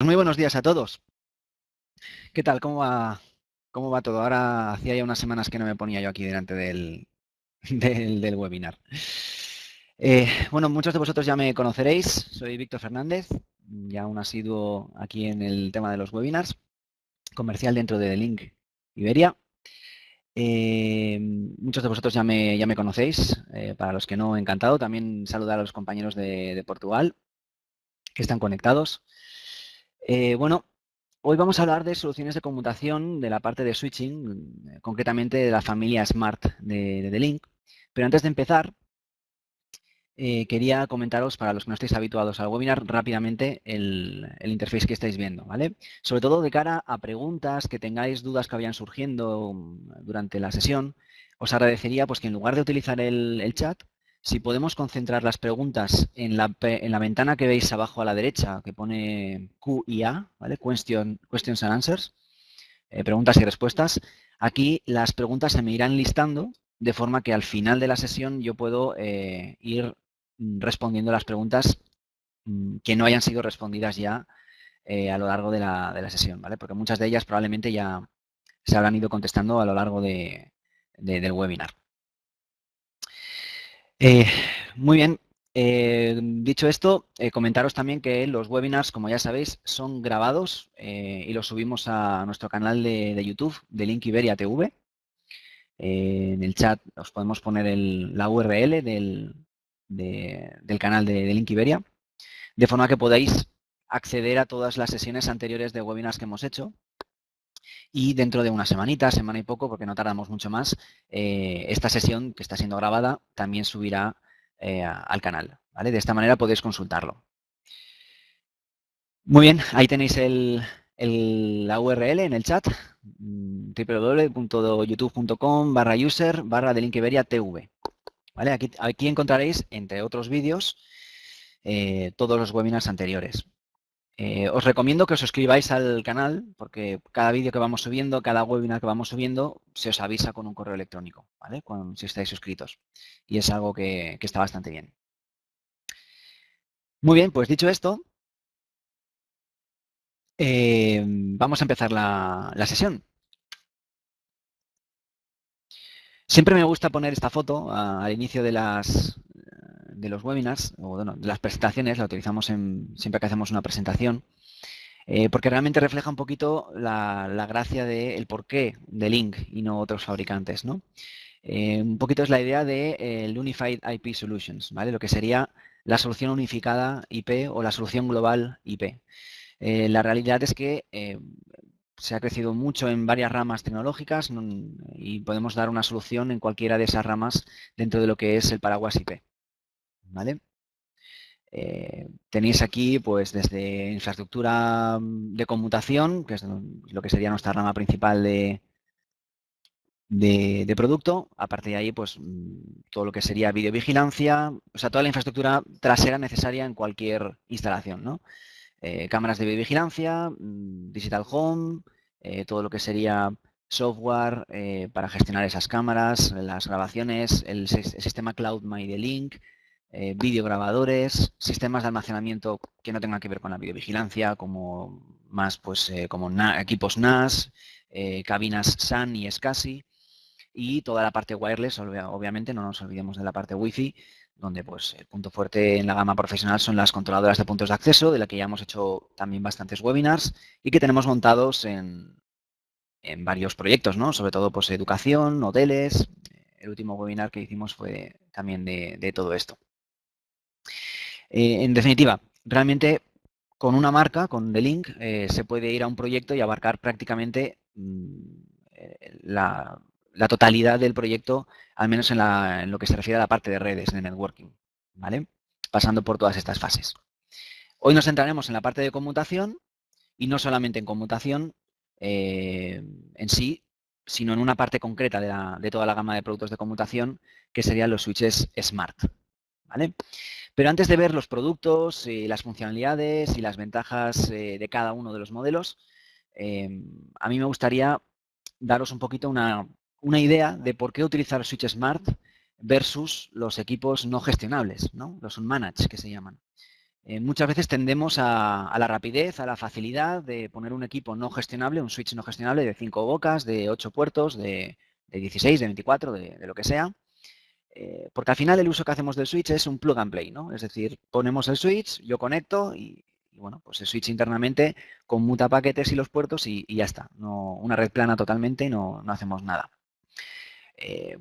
Muy buenos días a todos. ¿Qué tal? ¿Cómo va todo? Ahora hacía ya unas semanas que no me ponía yo aquí delante del, del webinar. Bueno, muchos de vosotros ya me conoceréis. Soy Víctor Fernández, ya un asiduo aquí en el tema de los webinars, comercial dentro de The Link Iberia. Muchos de vosotros ya me conocéis. Para los que no, encantado. También saludar a los compañeros de Portugal que están conectados. Bueno, hoy vamos a hablar de soluciones de conmutación de la parte de switching, concretamente de la familia Smart de The Link. Pero antes de empezar, quería comentaros, para los que no estéis habituados al webinar, rápidamente el interface que estáis viendo, ¿vale? Sobre todo de cara a preguntas que tengáis, dudas que vayan surgiendo durante la sesión, os agradecería pues, que en lugar de utilizar el chat, si podemos concentrar las preguntas en la ventana que veis abajo a la derecha, que pone Q y A, ¿vale? Questions and Answers, preguntas y respuestas. Aquí las preguntas se me irán listando de forma que al final de la sesión yo puedo ir respondiendo las preguntas que no hayan sido respondidas ya a lo largo de la sesión, ¿vale? Porque muchas de ellas probablemente ya se habrán ido contestando a lo largo del webinar. Muy bien. Dicho esto, comentaros también que los webinars, como ya sabéis, son grabados y los subimos a nuestro canal de YouTube de Link Iberia TV. En el chat os podemos poner la URL del canal de Link Iberia, de forma que podáis acceder a todas las sesiones anteriores de webinars que hemos hecho. Y dentro de una semanita, semana y poco, porque no tardamos mucho más, esta sesión que está siendo grabada también subirá al canal, ¿vale? De esta manera podéis consultarlo. Muy bien, ahí tenéis la URL en el chat, www.youtube.com/user/TheLinkIberia.tv. ¿Vale? Aquí encontraréis, entre otros vídeos, todos los webinars anteriores. Os recomiendo que os suscribáis al canal, porque cada vídeo que vamos subiendo, cada webinar que vamos subiendo, se os avisa con un correo electrónico, ¿vale? Si estáis suscritos. Y es algo que está bastante bien. Muy bien, pues dicho esto, vamos a empezar la sesión. Siempre me gusta poner esta foto al inicio de los webinars, o bueno, de las presentaciones, la utilizamos siempre que hacemos una presentación, porque realmente refleja un poquito la gracia del porqué de Link y no otros fabricantes, ¿no? Un poquito es la idea de Unified IP Solutions, ¿vale? Lo que sería la solución unificada IP o la solución global IP. La realidad es que se ha crecido mucho en varias ramas tecnológicas y podemos dar una solución en cualquiera de esas ramas dentro de lo que es el paraguas IP, ¿vale? Tenéis aquí, pues, desde infraestructura de conmutación, que es lo que sería nuestra rama principal de producto. A partir de ahí, pues, todo lo que sería videovigilancia, o sea, toda la infraestructura trasera necesaria en cualquier instalación, ¿no? Cámaras de videovigilancia, Digital Home, todo lo que sería software para gestionar esas cámaras, las grabaciones, el sistema Cloud MyDelink, videograbadores, sistemas de almacenamiento que no tengan que ver con la videovigilancia, como más pues como equipos NAS, cabinas SAN y SCSI, y toda la parte wireless, obviamente no nos olvidemos de la parte Wi-Fi, donde pues el punto fuerte en la gama profesional son las controladoras de puntos de acceso, de la que ya hemos hecho también bastantes webinars y que tenemos montados en varios proyectos, ¿no? Sobre todo pues educación, hoteles. El último webinar que hicimos fue también de todo esto. En definitiva, realmente con una marca, con The Link, se puede ir a un proyecto y abarcar prácticamente la totalidad del proyecto, al menos en lo que se refiere a la parte de redes, de networking, ¿vale? Pasando por todas estas fases. Hoy nos centraremos en la parte de conmutación y no solamente en conmutación en sí, sino en una parte concreta de toda la gama de productos de conmutación, que serían los switches Smart, ¿vale? Pero antes de ver los productos, las funcionalidades y las ventajas de cada uno de los modelos, a mí me gustaría daros un poquito una idea de por qué utilizar Switch Smart versus los equipos no gestionables, ¿no? Los unmanaged que se llaman. Muchas veces tendemos a la rapidez, a la facilidad de poner un equipo no gestionable, un switch no gestionable de 5 bocas, de 8 puertos, de 16, de 24, de lo que sea. Porque al final el uso que hacemos del switch es un plug and play, ¿no? Es decir, ponemos el switch, yo conecto y bueno, pues el switch internamente conmuta paquetes y los puertos y ya está. No, una red plana totalmente y no hacemos nada.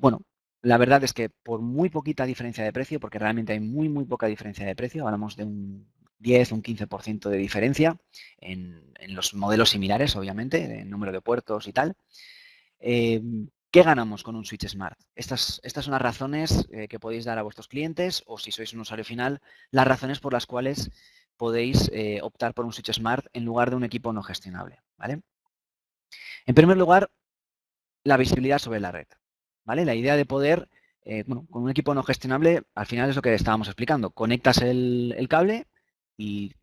Bueno, la verdad es que por muy poquita diferencia de precio, porque realmente hay muy poca diferencia de precio, hablamos de un 10, un 15% de diferencia en los modelos similares, obviamente, en número de puertos y tal. ¿Qué ganamos con un switch smart? Estas son las razones que podéis dar a vuestros clientes o si sois un usuario final, las razones por las cuales podéis optar por un switch smart en lugar de un equipo no gestionable, ¿vale? En primer lugar, la visibilidad sobre la red, ¿vale? La idea de poder, bueno, con un equipo no gestionable, al final es lo que estábamos explicando. Conectas el cable y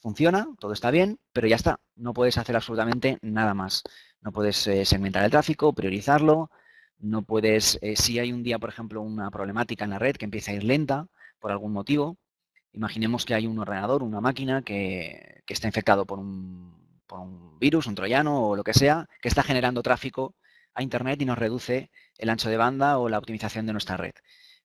funciona, todo está bien, pero ya está. No puedes hacer absolutamente nada más. No puedes segmentar el tráfico, priorizarlo, no puedes, si hay un día, por ejemplo, una problemática en la red que empieza a ir lenta por algún motivo, imaginemos que hay un ordenador, una máquina que está infectado por un virus, un troyano o lo que sea, que está generando tráfico a Internet y nos reduce el ancho de banda o la optimización de nuestra red.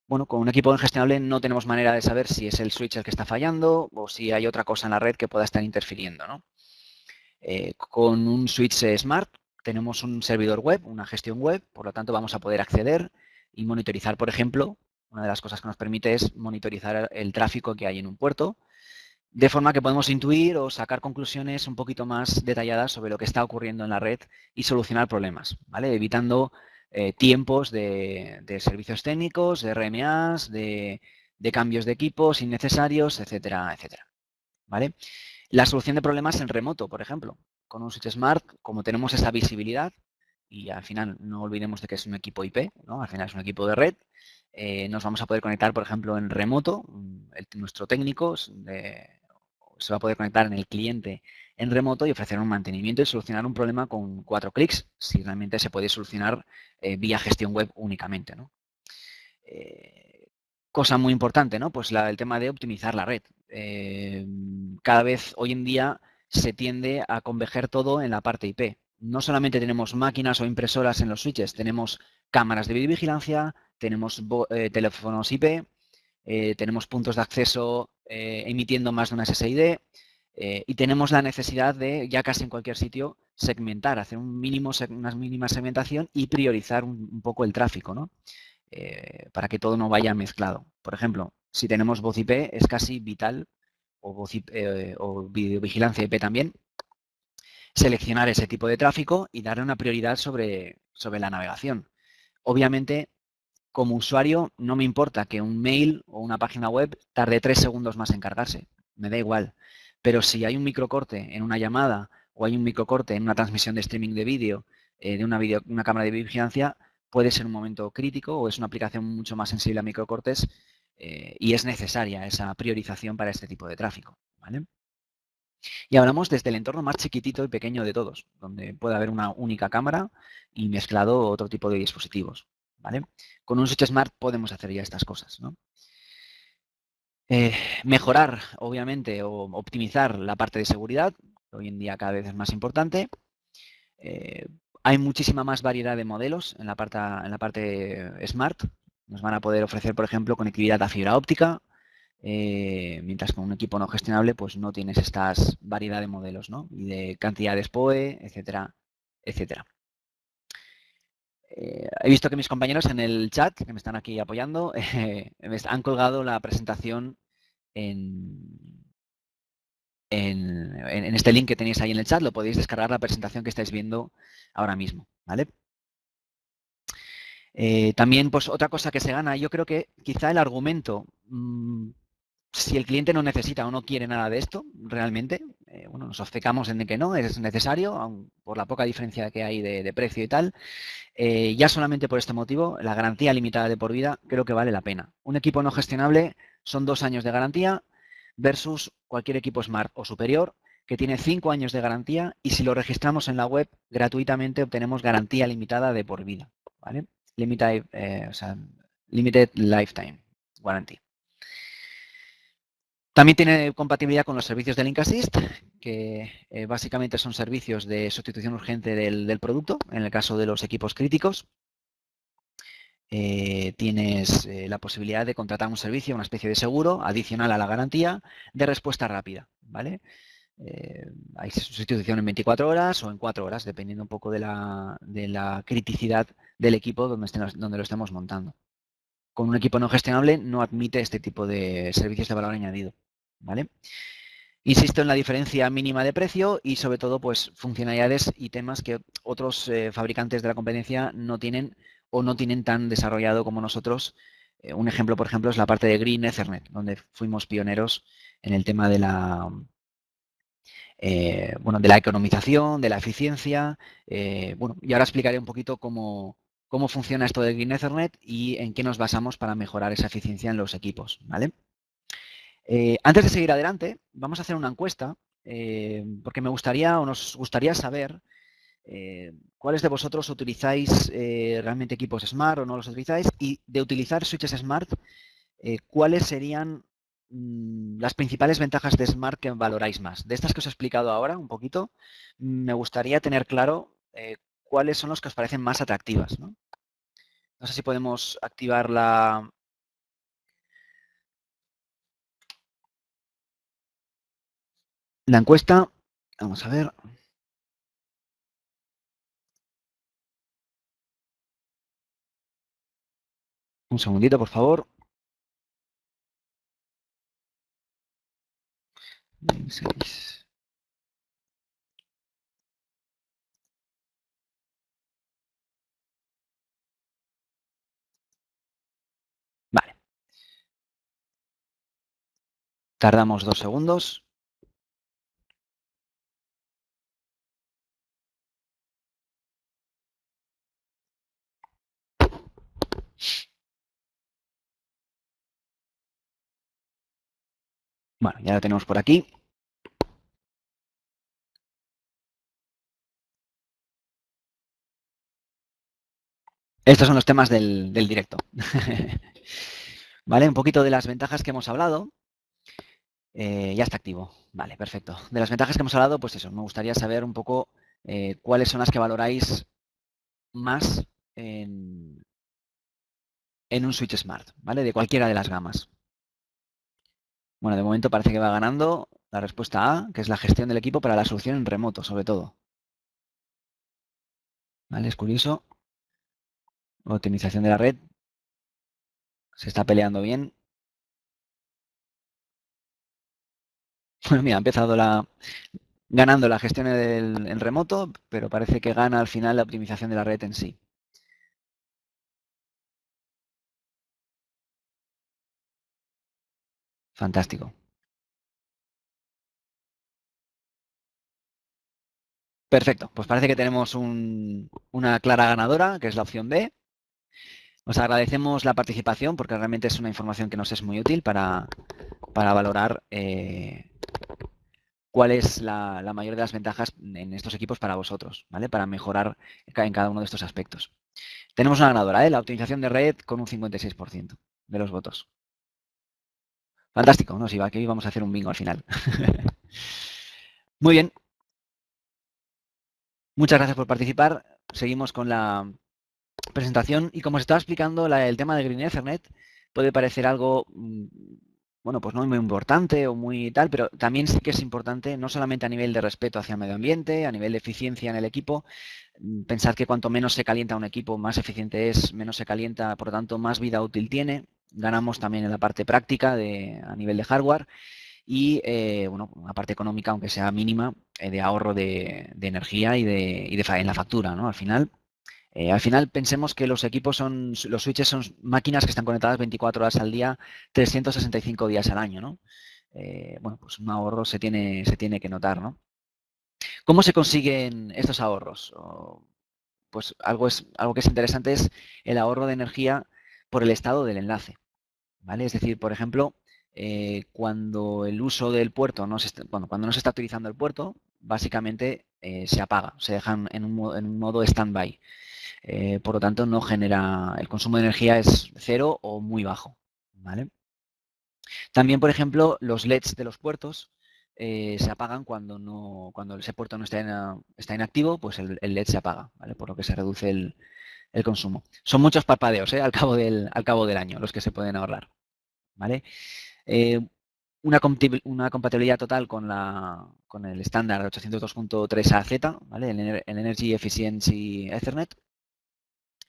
Bueno, con un equipo ingestionable no tenemos manera de saber si es el switch el que está fallando o si hay otra cosa en la red que pueda estar interfiriendo, ¿no? Con un switch smart tenemos un servidor web, una gestión web, por lo tanto vamos a poder acceder y monitorizar, por ejemplo, una de las cosas que nos permite es monitorizar el tráfico que hay en un puerto, de forma que podemos intuir o sacar conclusiones un poquito más detalladas sobre lo que está ocurriendo en la red y solucionar problemas, ¿vale? Evitando tiempos de servicios técnicos, de RMAs, de cambios de equipos innecesarios, etcétera, etcétera, ¿vale? La solución de problemas en remoto, por ejemplo. Con un switch smart, como tenemos esa visibilidad, y al final no olvidemos de que es un equipo IP, ¿no? Al final es un equipo de red, nos vamos a poder conectar, por ejemplo, en remoto, nuestro técnico se va a poder conectar en el cliente en remoto y ofrecer un mantenimiento y solucionar un problema con 4 clics, si realmente se puede solucionar vía gestión web únicamente, ¿no? Cosa muy importante, ¿no? Pues el tema de optimizar la red. Cada vez hoy en día se tiende a converger todo en la parte IP. No solamente tenemos máquinas o impresoras en los switches, tenemos cámaras de videovigilancia, tenemos teléfonos IP, tenemos puntos de acceso emitiendo más de una SSID y tenemos la necesidad de, ya casi en cualquier sitio, segmentar, hacer una mínima segmentación y priorizar un poco el tráfico, ¿no? Para que todo no vaya mezclado. Por ejemplo, si tenemos voz IP, es casi vital, o, voz IP, o videovigilancia IP también, seleccionar ese tipo de tráfico y darle una prioridad sobre la navegación. Obviamente, como usuario, no me importa que un mail o una página web tarde 3 segundos más en cargarse. Me da igual. Pero si hay un microcorte en una llamada o hay un microcorte en una transmisión de streaming de vídeo de una cámara de vigilancia, puede ser un momento crítico o es una aplicación mucho más sensible a microcortes y es necesaria esa priorización para este tipo de tráfico, ¿vale? Y hablamos desde el entorno más chiquitito y pequeño de todos, donde puede haber una única cámara y mezclado otro tipo de dispositivos, ¿vale? Con un switch smart podemos hacer ya estas cosas, ¿no? Mejorar, obviamente, o optimizar la parte de seguridad, que hoy en día cada vez es más importante. Hay muchísima más variedad de modelos en la parte smart. Nos van a poder ofrecer, por ejemplo, conectividad a fibra óptica, mientras con un equipo no gestionable pues no tienes esta variedad de modelos, ¿no? Y de cantidades PoE, etcétera, etcétera. He visto que mis compañeros en el chat, que me están aquí apoyando, han colgado la presentación en este link que tenéis ahí en el chat. Lo podéis descargar la presentación que estáis viendo ahora mismo, ¿vale? También, pues otra cosa que se gana, yo creo que quizá el argumento, si el cliente no necesita o no quiere nada de esto, realmente, bueno, nos obcecamos en de que no, es necesario, aun por la poca diferencia que hay de precio y tal, ya solamente por este motivo, la garantía limitada de por vida creo que vale la pena. Un equipo no gestionable son 2 años de garantía versus cualquier equipo Smart o superior que tiene 5 años de garantía y si lo registramos en la web, gratuitamente obtenemos garantía limitada de por vida, ¿vale? Limited Lifetime Warranty. También tiene compatibilidad con los servicios de Link Assist, que básicamente son servicios de sustitución urgente del producto, en el caso de los equipos críticos. Tienes la posibilidad de contratar un servicio, una especie de seguro adicional a la garantía de respuesta rápida, ¿vale? Hay sustitución en 24 horas o en 4 horas, dependiendo un poco de la criticidad del equipo donde lo estemos montando. Con un equipo no gestionable no admite este tipo de servicios de valor añadido, ¿vale? Insisto en la diferencia mínima de precio y sobre todo pues funcionalidades y temas que otros fabricantes de la competencia no tienen o no tienen tan desarrollado como nosotros. Un ejemplo, por ejemplo, es la parte de Green Ethernet, donde fuimos pioneros en el tema de de la economización, de la eficiencia. Y ahora explicaré un poquito cómo funciona esto de Green Ethernet y en qué nos basamos para mejorar esa eficiencia en los equipos, ¿vale? Antes de seguir adelante, vamos a hacer una encuesta, porque me gustaría o nos gustaría saber cuáles de vosotros utilizáis realmente equipos Smart o no los utilizáis, y de utilizar switches Smart, cuáles serían las principales ventajas de Smart que valoráis más. De estas que os he explicado ahora un poquito, me gustaría tener claro cuáles son los que os parecen más atractivas, ¿no? No sé si podemos activar la encuesta. Vamos a ver. Un segundito, por favor. 6. Vale. Tardamos 2 segundos. Bueno, ya lo tenemos por aquí. Estos son los temas del directo. Vale, un poquito de las ventajas que hemos hablado. Ya está activo. Vale, perfecto. De las ventajas que hemos hablado, pues eso, me gustaría saber un poco cuáles son las que valoráis más en un switch Smart, ¿vale? De cualquiera de las gamas. Bueno, de momento parece que va ganando la respuesta A, que es la gestión del equipo para la solución en remoto, sobre todo. ¿Vale? Es curioso. Optimización de la red. Se está peleando bien. Bueno, mira, ha empezado ganando la gestión en remoto, pero parece que gana al final la optimización de la red en sí. Fantástico. Perfecto, pues parece que tenemos una clara ganadora, que es la opción B. Os agradecemos la participación porque realmente es una información que nos es muy útil para valorar cuál es la mayor de las ventajas en estos equipos para vosotros, ¿vale? Para mejorar en cada uno de estos aspectos. Tenemos una ganadora, la optimización de red con un 56% de los votos. Fantástico, ¿no? Si va, que hoy vamos a hacer un bingo al final. Muy bien. Muchas gracias por participar. Seguimos con la presentación y como os estaba explicando, el tema de Green Ethernet puede parecer algo, bueno, pues no muy importante o muy tal, pero también sí que es importante, no solamente a nivel de respeto hacia el medio ambiente, a nivel de eficiencia en el equipo. Pensad que cuanto menos se calienta un equipo, más eficiente es, menos se calienta, por lo tanto, más vida útil tiene. Ganamos también en la parte práctica a nivel de hardware y, bueno, una parte económica, aunque sea mínima, de ahorro de energía en la factura, ¿no? Al final pensemos que los switches son máquinas que están conectadas 24 horas al día, 365 días al año, ¿no? Bueno, pues un ahorro se tiene que notar, ¿no? ¿Cómo se consiguen estos ahorros? Pues algo que es interesante es el ahorro de energía por el estado del enlace, ¿vale? Es decir, por ejemplo, cuando el uso del puerto cuando no se está utilizando el puerto, básicamente se apaga, se dejan en un modo stand-by. Por lo tanto, no genera, el consumo de energía es cero o muy bajo, ¿vale? También, por ejemplo, los LEDs de los puertos se apagan cuando ese puerto no está inactivo, pues el LED se apaga, ¿vale? Por lo que se reduce el consumo. Son muchos parpadeos, al cabo del año los que se pueden ahorrar, ¿vale? Una compatibilidad total con el estándar 802.3az, ¿vale? El Energy Efficiency Ethernet,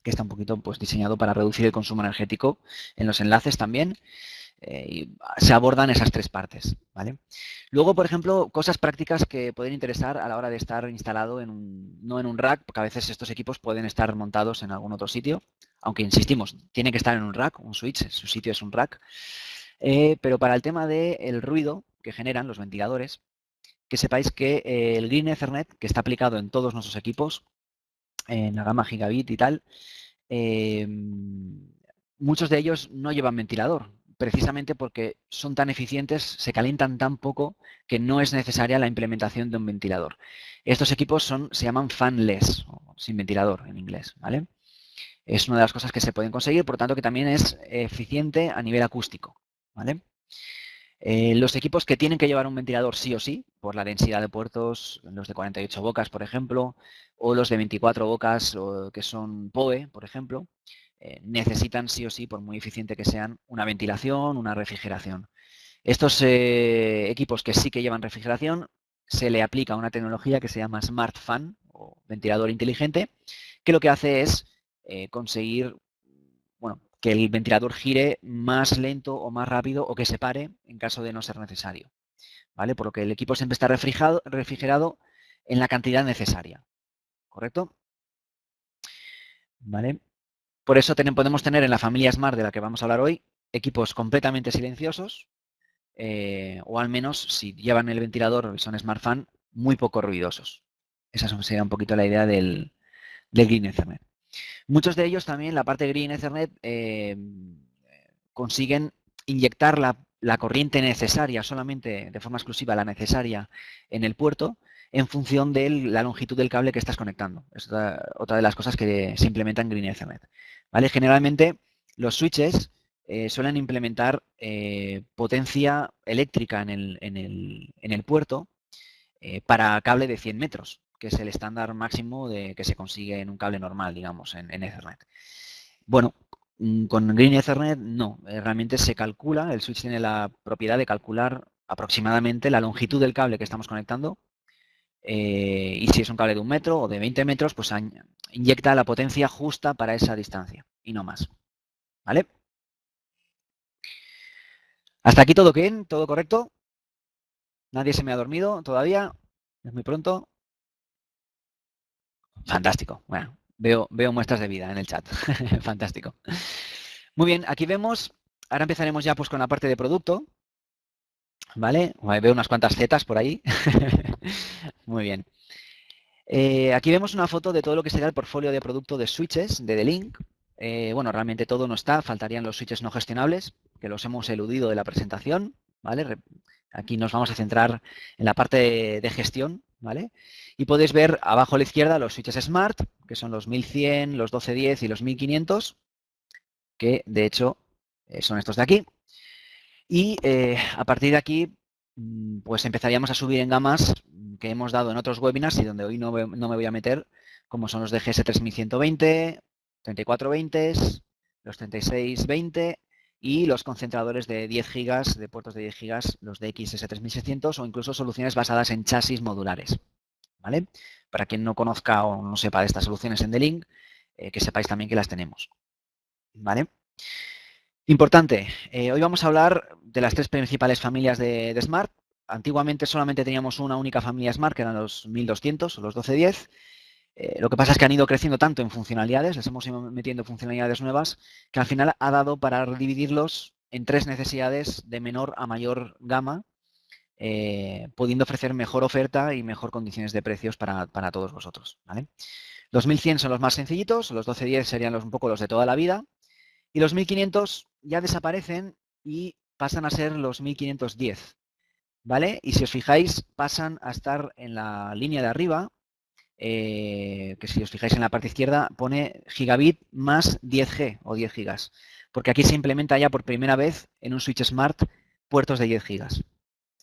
que está un poquito pues, diseñado para reducir el consumo energético en los enlaces también. Y se abordan esas tres partes, ¿vale? Luego, por ejemplo, cosas prácticas que pueden interesar a la hora de estar instalado no en un rack, porque a veces estos equipos pueden estar montados en algún otro sitio, aunque insistimos, tiene que estar en un rack, un switch, su sitio es un rack. Pero para el tema del ruido que generan los ventiladores, que sepáis que el Green Ethernet, que está aplicado en todos nuestros equipos, en la gama Gigabit y tal, muchos de ellos no llevan ventilador, precisamente porque son tan eficientes, se calientan tan poco que no es necesaria la implementación de un ventilador. Estos equipos se llaman fanless, o sin ventilador en inglés, ¿vale? Es una de las cosas que se pueden conseguir, por tanto que también es eficiente a nivel acústico, ¿vale? Los equipos que tienen que llevar un ventilador sí o sí, por la densidad de puertos, los de 48 bocas, por ejemplo, o los de 24 bocas, que son PoE, por ejemplo, necesitan sí o sí, por muy eficiente que sean, una ventilación, una refrigeración. Estos equipos que sí que llevan refrigeración, se le aplica una tecnología que se llama Smart Fan, o ventilador inteligente, que lo que hace es conseguir, bueno, que el ventilador gire más lento o más rápido o que se pare en caso de no ser necesario, ¿vale? Por lo que el equipo siempre está refrigerado en la cantidad necesaria, ¿correcto? ¿Vale? Por eso podemos tener en la familia Smart de la que vamos a hablar hoy equipos completamente silenciosos o al menos si llevan el ventilador y son Smart Fan, muy poco ruidosos. Esa sería un poquito la idea del Green Ethernet. Muchos de ellos también, la parte de Green Ethernet, consiguen inyectar la corriente necesaria, solamente de forma exclusiva la necesaria en el puerto, en función de la longitud del cable que estás conectando. Es otra de las cosas que se implementa en Green Ethernet. ¿Vale? Generalmente los switches suelen implementar potencia eléctrica en el puerto para cable de 100 metros, que es el estándar máximo que se consigue en un cable normal, digamos, en Ethernet. Bueno, con Green Ethernet no, realmente se calcula, el switch tiene la propiedad de calcular aproximadamente la longitud del cable que estamos conectando y si es un cable de 1 metro o de 20 metros, pues inyecta la potencia justa para esa distancia y no más. ¿Vale? Hasta aquí todo bien, todo correcto. Nadie se me ha dormido todavía. Es muy pronto. Fantástico. Bueno, veo muestras de vida en el chat. Fantástico. Muy bien, aquí vemos, ahora empezaremos ya pues con la parte de producto. ¿Vale? Veo unas cuantas zetas por ahí. Muy bien. Aquí vemos una foto de todo lo que será el portfolio de producto de switches de D-Link. Bueno, realmente todo no está, faltarían los switches no gestionables, que los hemos eludido de la presentación, ¿vale? Aquí nos vamos a centrar en la parte de gestión, ¿vale? Y podéis ver abajo a la izquierda los switches Smart, que son los 1100, los 1210 y los 1500, que de hecho son estos de aquí. Y a partir de aquí, pues empezaríamos a subir en gamas que hemos dado en otros webinars y donde hoy no me voy a meter, como son los de GS3120, 3420, los 3620 y los concentradores de 10 gigas, de puertos de 10 gigas, los de XS3600 o incluso soluciones basadas en chasis modulares. ¿Vale? Para quien no conozca o no sepa de estas soluciones en D-Link, que sepáis también que las tenemos. ¿Vale? Importante, hoy vamos a hablar de las tres principales familias de Smart. Antiguamente solamente teníamos una única familia Smart, que eran los 1200 o los 1210. Lo que pasa es que han ido creciendo tanto en funcionalidades, les hemos ido metiendo funcionalidades nuevas, que al final ha dado para dividirlos en tres necesidades de menor a mayor gama, pudiendo ofrecer mejor oferta y mejor condiciones de precios para todos vosotros. ¿Vale? Los 1100 son los más sencillitos, los 1210 serían un poco los de toda la vida, y los 1500 ya desaparecen y pasan a ser los 1510, ¿vale? Y si os fijáis, pasan a estar en la línea de arriba, que si os fijáis en la parte izquierda, pone gigabit más 10G o 10 gigas, porque aquí se implementa ya por primera vez en un switch Smart puertos de 10 gigas,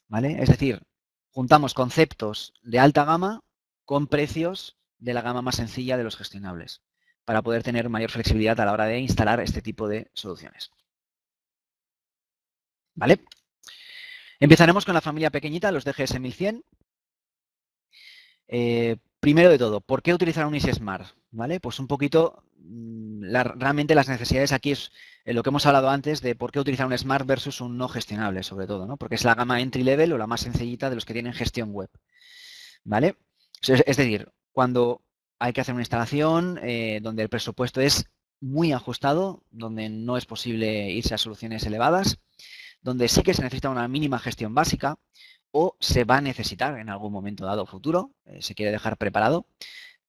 ¿vale? Es decir, juntamos conceptos de alta gama con precios de la gama más sencilla de los gestionables, para poder tener mayor flexibilidad a la hora de instalar este tipo de soluciones. ¿Vale? Empezaremos con la familia pequeñita, los DGS 1100. Primero de todo, ¿por qué utilizar un Easy Smart? ¿Vale? Pues un poquito, realmente las necesidades aquí es lo que hemos hablado antes de por qué utilizar un Smart versus un no gestionable, sobre todo, ¿no? Porque es la gama entry level o la más sencillita de los que tienen gestión web, ¿vale? Es decir, cuando hay que hacer una instalación donde el presupuesto es muy ajustado, donde no es posible irse a soluciones elevadas, donde sí que se necesita una mínima gestión básica o se va a necesitar en algún momento dado futuro, se quiere dejar preparado,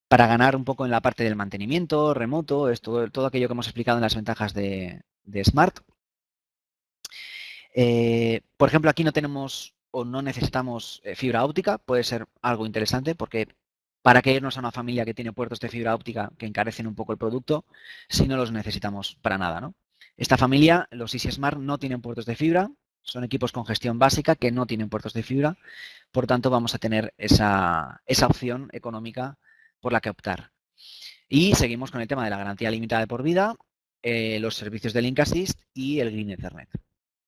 para ganar un poco en la parte del mantenimiento remoto, todo aquello que hemos explicado en las ventajas de Smart. Por ejemplo, aquí no tenemos o no necesitamos fibra óptica, puede ser algo interesante porque ¿para qué irnos a una familia que tiene puertos de fibra óptica que encarecen un poco el producto si no los necesitamos para nada, ¿no? Esta familia, los Easy Smart, no tienen puertos de fibra, son equipos con gestión básica que no tienen puertos de fibra, por tanto vamos a tener esa opción económica por la que optar. Y seguimos con el tema de la garantía limitada de por vida, los servicios de Link Assist y el Green Ethernet.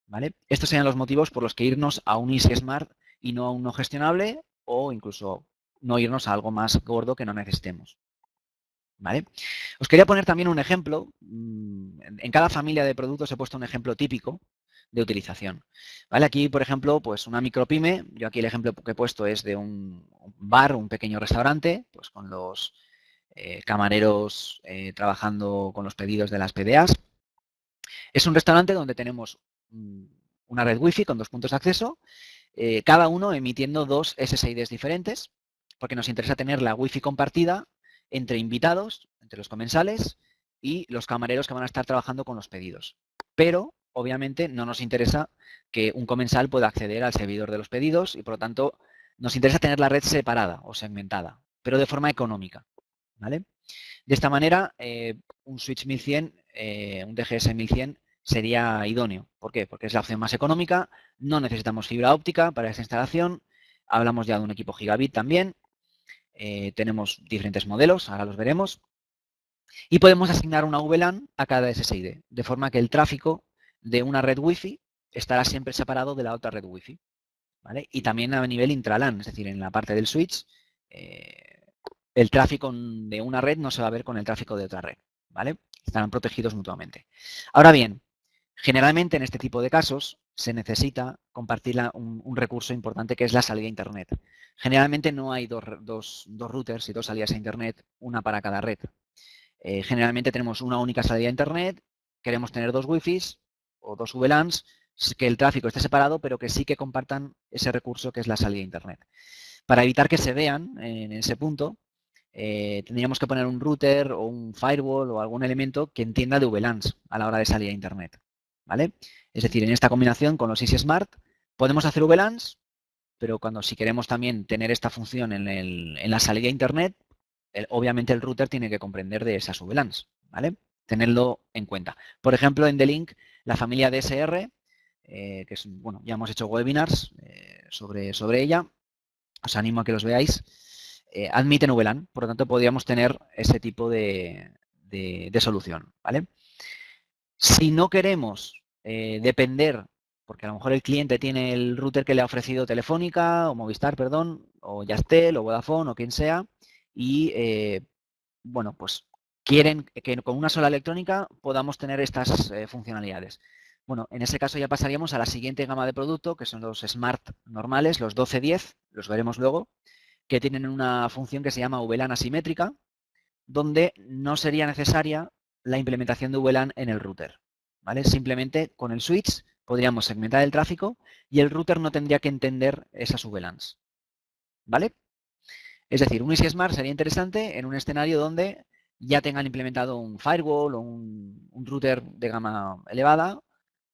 ¿Vale? Estos serían los motivos por los que irnos a un Easy Smart y no a un no gestionable o incluso no irnos a algo más gordo que no necesitemos. ¿Vale? Os quería poner también un ejemplo. En cada familia de productos he puesto un ejemplo típico de utilización. ¿Vale? Aquí, por ejemplo, pues una micropyme. Yo aquí el ejemplo que he puesto es de un bar, un pequeño restaurante, pues con los camareros trabajando con los pedidos de las PDAs. Es un restaurante donde tenemos una red wifi con 2 puntos de acceso, cada uno emitiendo 2 SSIDs diferentes, porque nos interesa tener la wifi compartida entre invitados, entre los comensales y los camareros que van a estar trabajando con los pedidos. Pero, obviamente, no nos interesa que un comensal pueda acceder al servidor de los pedidos y, por lo tanto, nos interesa tener la red separada o segmentada, pero de forma económica. ¿Vale? De esta manera, un switch 1100, un DGS 1100 sería idóneo. ¿Por qué? Porque es la opción más económica, no necesitamos fibra óptica para esta instalación, hablamos ya de un equipo gigabit también, tenemos diferentes modelos, ahora los veremos, y podemos asignar una VLAN a cada SSID, de forma que el tráfico de una red Wi-Fi estará siempre separado de la otra red Wi-Fi. ¿Vale? Y también a nivel intraLAN, es decir, en la parte del switch, el tráfico de una red no se va a ver con el tráfico de otra red, ¿vale? Estarán protegidos mutuamente. Ahora bien, generalmente en este tipo de casos se necesita compartir un recurso importante que es la salida a Internet. Generalmente no hay dos routers y 2 salidas a Internet, una para cada red. Generalmente tenemos una única salida a Internet, queremos tener 2 Wi-Fis o 2 VLANs, que el tráfico esté separado, pero que sí que compartan ese recurso que es la salida a Internet. Para evitar que se vean en ese punto, tendríamos que poner un router o un firewall o algún elemento que entienda de VLANs a la hora de salir a Internet. ¿Vale? Es decir, en esta combinación con los Easy Smart podemos hacer VLANs, pero si queremos también tener esta función en la salida a Internet, obviamente el router tiene que comprender de esas VLANs. ¿Vale? Tenerlo en cuenta. Por ejemplo, en The-Link, la familia DSR, que es, bueno, ya hemos hecho webinars sobre ella, os animo a que los veáis, admiten VLAN, por lo tanto podríamos tener ese tipo de solución, ¿vale? Si no queremos depender, porque a lo mejor el cliente tiene el router que le ha ofrecido Telefónica o Movistar, perdón, o Yastel o Vodafone o quien sea, y bueno, pues quieren que con una sola electrónica podamos tener estas funcionalidades. Bueno, en ese caso ya pasaríamos a la siguiente gama de producto, que son los Smart normales, los 1210, los veremos luego, que tienen una función que se llama VLAN asimétrica, donde no sería necesaria la implementación de VLAN en el router. ¿Vale? Simplemente con el switch podríamos segmentar el tráfico y el router no tendría que entender esas VLANs. ¿Vale? Es decir, un Easy Smart sería interesante en un escenario donde ya tengan implementado un firewall o un router de gama elevada,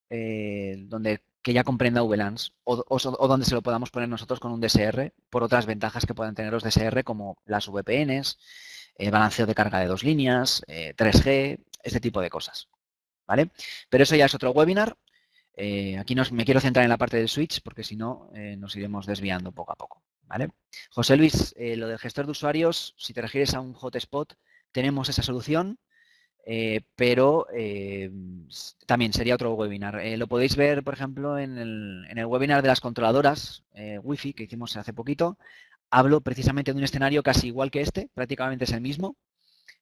que ya comprenda VLANs o donde se lo podamos poner nosotros con un DSR por otras ventajas que puedan tener los DSR como las VPNs, balanceo de carga de 2 líneas, 3G, este tipo de cosas. ¿Vale? Pero eso ya es otro webinar. Aquí me quiero centrar en la parte del switch porque si no nos iremos desviando poco a poco. ¿Vale? José Luis, lo del gestor de usuarios, si te refieres a un hotspot, tenemos esa solución. Pero también sería otro webinar. Lo podéis ver, por ejemplo, en el webinar de las controladoras Wi-Fi que hicimos hace poquito. Hablo precisamente de un escenario casi igual que este, prácticamente es el mismo.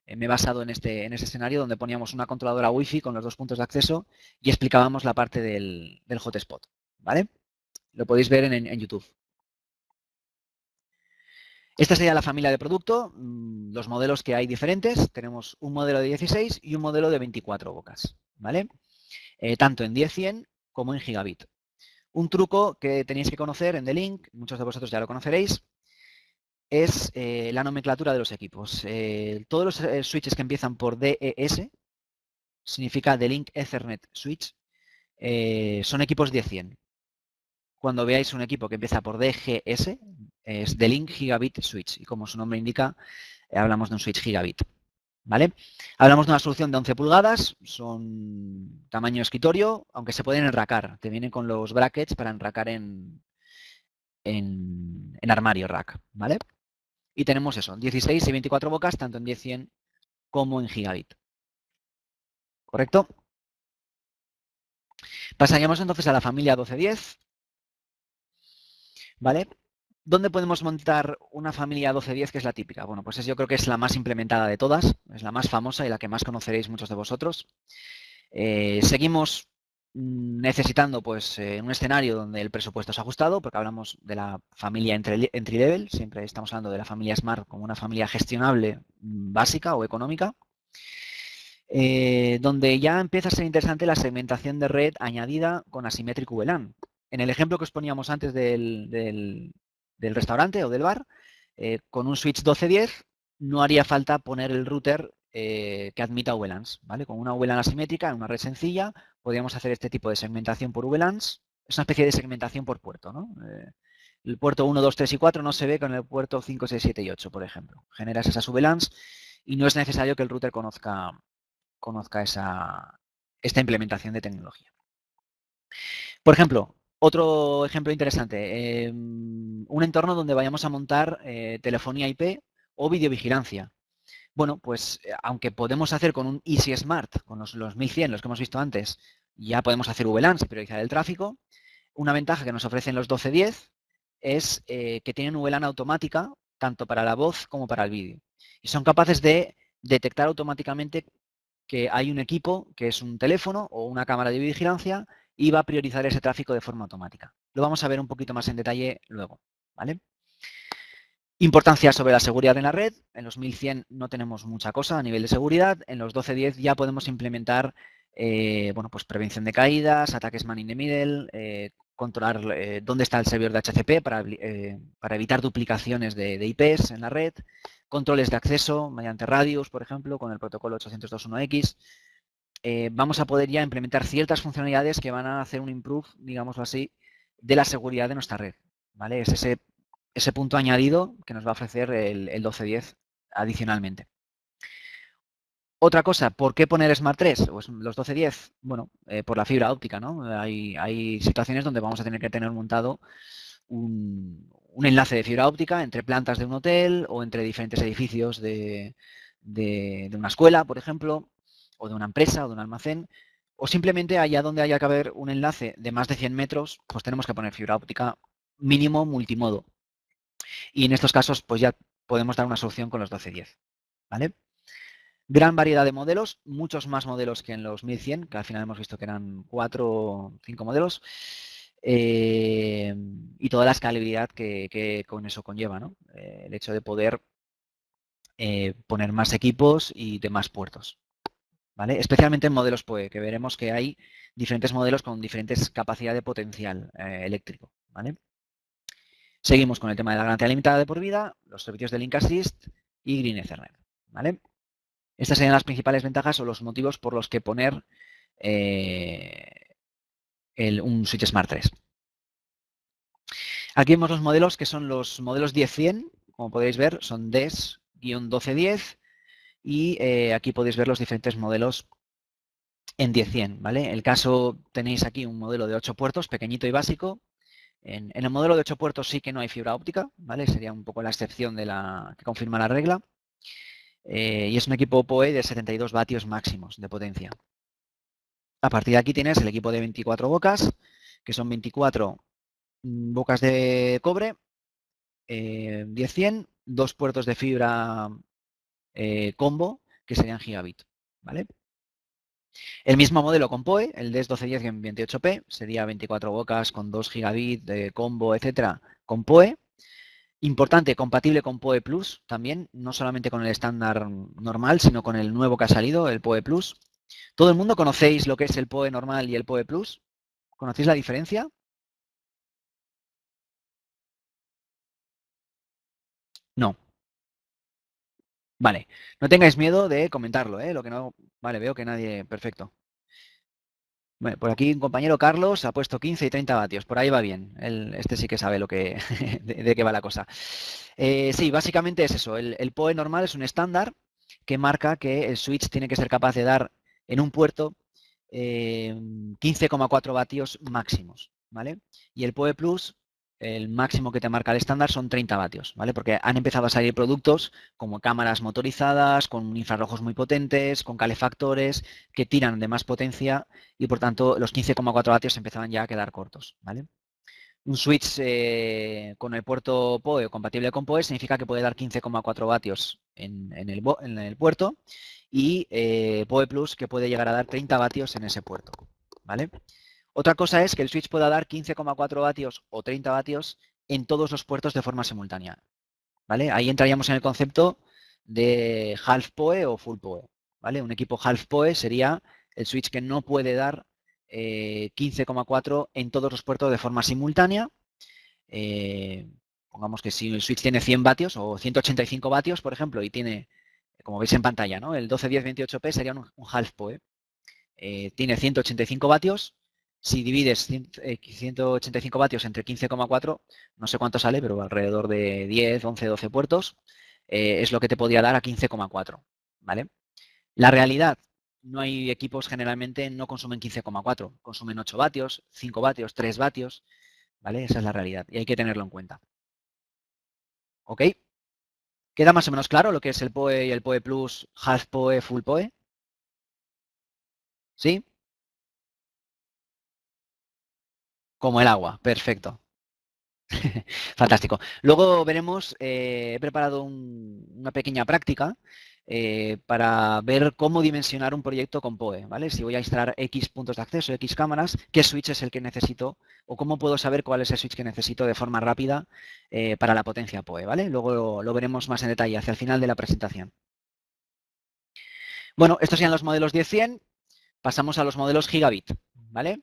Me he basado en ese escenario donde poníamos una controladora Wi-Fi con los 2 puntos de acceso y explicábamos la parte del hotspot. ¿Vale? Lo podéis ver en YouTube. Esta sería la familia de producto, los modelos que hay diferentes. Tenemos un modelo de 16 y un modelo de 24 bocas, ¿vale? Tanto en 10-100 como en gigabit. Un truco que tenéis que conocer en D-Link, muchos de vosotros ya lo conoceréis, es la nomenclatura de los equipos. Todos los switches que empiezan por DES, significa D-Link Ethernet Switch, son equipos 10-100. Cuando veáis un equipo que empieza por DGS, es D-Link Gigabit Switch. Y como su nombre indica, hablamos de un switch gigabit. ¿Vale? Hablamos de una solución de 11 pulgadas, son tamaño escritorio, aunque se pueden enracar. Te vienen con los brackets para enracar en armario rack. ¿Vale? Y tenemos eso, 16 y 24 bocas, tanto en 10-100 como en gigabit. ¿Correcto? Pasaríamos entonces a la familia 1210. ¿Vale? ¿Dónde podemos montar una familia 1210 que es la típica? Bueno, pues yo creo que es la más implementada de todas, es la más famosa y la que más conoceréis muchos de vosotros. Seguimos necesitando pues un escenario donde el presupuesto es ajustado, porque hablamos de la familia entry level, siempre estamos hablando de la familia Smart como una familia gestionable básica o económica, donde ya empieza a ser interesante la segmentación de red añadida con Asymmetric VLAN. En el ejemplo que os poníamos antes del restaurante o del bar, con un switch 1210 no haría falta poner el router que admita VLANs, ¿vale? Con una VLAN asimétrica, en una red sencilla, podríamos hacer este tipo de segmentación por VLANs. Es una especie de segmentación por puerto, ¿no? El puerto 1, 2, 3 y 4 no se ve con el puerto 5, 6, 7 y 8, por ejemplo. Generas esas VLANs y no es necesario que el router conozca esta implementación de tecnología. Por ejemplo, otro ejemplo interesante, un entorno donde vayamos a montar telefonía IP o videovigilancia. Bueno, pues aunque podemos hacer con un Easy Smart, con los 1100, los que hemos visto antes, ya podemos hacer VLANs y priorizar el tráfico. Una ventaja que nos ofrecen los 1210 es que tienen VLAN automática tanto para la voz como para el vídeo. Y son capaces de detectar automáticamente que hay un equipo que es un teléfono o una cámara de vigilancia y va a priorizar ese tráfico de forma automática. Lo vamos a ver un poquito más en detalle luego, ¿vale? Importancia sobre la seguridad en la red. En los 1100 no tenemos mucha cosa a nivel de seguridad. En los 1210 ya podemos implementar bueno, pues prevención de caídas, ataques man in the middle, controlar dónde está el servidor de HCP para evitar duplicaciones de IPs en la red, controles de acceso mediante radios, por ejemplo, con el protocolo 802.1x. Vamos a poder ya implementar ciertas funcionalidades que van a hacer un improve, digámoslo así, de la seguridad de nuestra red. ¿Vale? Es ese punto añadido que nos va a ofrecer el 1210 adicionalmente. Otra cosa, ¿por qué poner Smart 3? Pues los 1210, bueno, por la fibra óptica, ¿no? Hay situaciones donde vamos a tener que tener montado un enlace de fibra óptica entre plantas de un hotel o entre diferentes edificios de una escuela, por ejemplo, o de una empresa o de un almacén, o simplemente allá donde haya que haber un enlace de más de 100 metros, pues tenemos que poner fibra óptica mínimo multimodo. Y en estos casos, pues ya podemos dar una solución con los 1210, ¿vale? Gran variedad de modelos, muchos más modelos que en los 1100, que al final hemos visto que eran 4 o 5 modelos, y toda la escalabilidad que con eso conlleva, ¿no? El hecho de poder poner más equipos y de más puertos, ¿vale? Especialmente en modelos PoE, que veremos que hay diferentes modelos con diferentes capacidades de potencial eléctrico, ¿vale? Seguimos con el tema de la garantía limitada de por vida, los servicios de Link Assist y Green Ethernet, ¿vale? Estas serían las principales ventajas o los motivos por los que poner un Switch Smart 3. Aquí vemos los modelos que son los modelos 10-100, como podéis ver, son DES-1210 y aquí podéis ver los diferentes modelos en 10-100, ¿vale? El caso, tenéis aquí un modelo de 8 puertos, pequeñito y básico. En el modelo de 8 puertos sí que no hay fibra óptica, ¿vale? Sería un poco la excepción de la que confirma la regla. Y es un equipo PoE de 72 vatios máximos de potencia. A partir de aquí tienes el equipo de 24 bocas, que son 24 bocas de cobre, 10-100, dos puertos de fibra combo, que serían gigabit, ¿vale? El mismo modelo con PoE, el DES 1210-28P, sería 24 bocas con 2 gigabit de combo, etcétera, con PoE. Importante, compatible con PoE Plus también, no solamente con el estándar normal, sino con el nuevo que ha salido, el PoE Plus. ¿Todo el mundo conocéis lo que es el PoE normal y el PoE Plus? ¿Conocéis la diferencia? No. Vale. No tengáis miedo de comentarlo, ¿eh? Lo que no... Vale, veo que nadie... Perfecto. Bueno, por aquí un compañero Carlos ha puesto 15 y 30 vatios. Por ahí va bien. Este sí que sabe lo que, de qué va la cosa. Sí, básicamente es eso. El PoE normal es un estándar que marca que el switch tiene que ser capaz de dar en un puerto 15,4 vatios máximos, ¿vale? Y el PoE Plus, el máximo que te marca el estándar son 30 vatios, ¿vale? Porque han empezado a salir productos como cámaras motorizadas, con infrarrojos muy potentes, con calefactores que tiran de más potencia y por tanto los 15,4 vatios empezaban ya a quedar cortos, ¿vale? Un switch con el puerto PoE o compatible con PoE significa que puede dar 15,4 vatios en el puerto y PoE Plus que puede llegar a dar 30 vatios en ese puerto, ¿vale? Otra cosa es que el switch pueda dar 15,4 vatios o 30 vatios en todos los puertos de forma simultánea, ¿vale? Ahí entraríamos en el concepto de half PoE o full PoE, ¿vale? Un equipo half PoE sería el switch que no puede dar 15,4 en todos los puertos de forma simultánea. Pongamos que si el switch tiene 100 vatios o 185 vatios, por ejemplo, y tiene, como veis en pantalla, ¿no? El 1210-28P sería un half PoE. Tiene 185 vatios. Si divides 185 vatios entre 15,4, no sé cuánto sale, pero alrededor de 10, 11, 12 puertos, es lo que te podría dar a 15,4, ¿vale? La realidad, no hay equipos generalmente no consumen 15,4, consumen 8 vatios, 5 vatios, 3 vatios, ¿vale? Esa es la realidad y hay que tenerlo en cuenta. ¿Ok? ¿Queda más o menos claro lo que es el PoE y el PoE Plus, Half PoE, Full PoE? ¿Sí? Como el agua, perfecto. Fantástico. Luego veremos, he preparado una pequeña práctica para ver cómo dimensionar un proyecto con PoE, ¿vale? Si voy a instalar X puntos de acceso, X cámaras, ¿qué switch es el que necesito? O cómo puedo saber cuál es el switch que necesito de forma rápida para la potencia PoE, ¿vale? Luego lo veremos más en detalle hacia el final de la presentación. Bueno, estos serían los modelos 10-100. Pasamos a los modelos gigabit, ¿vale?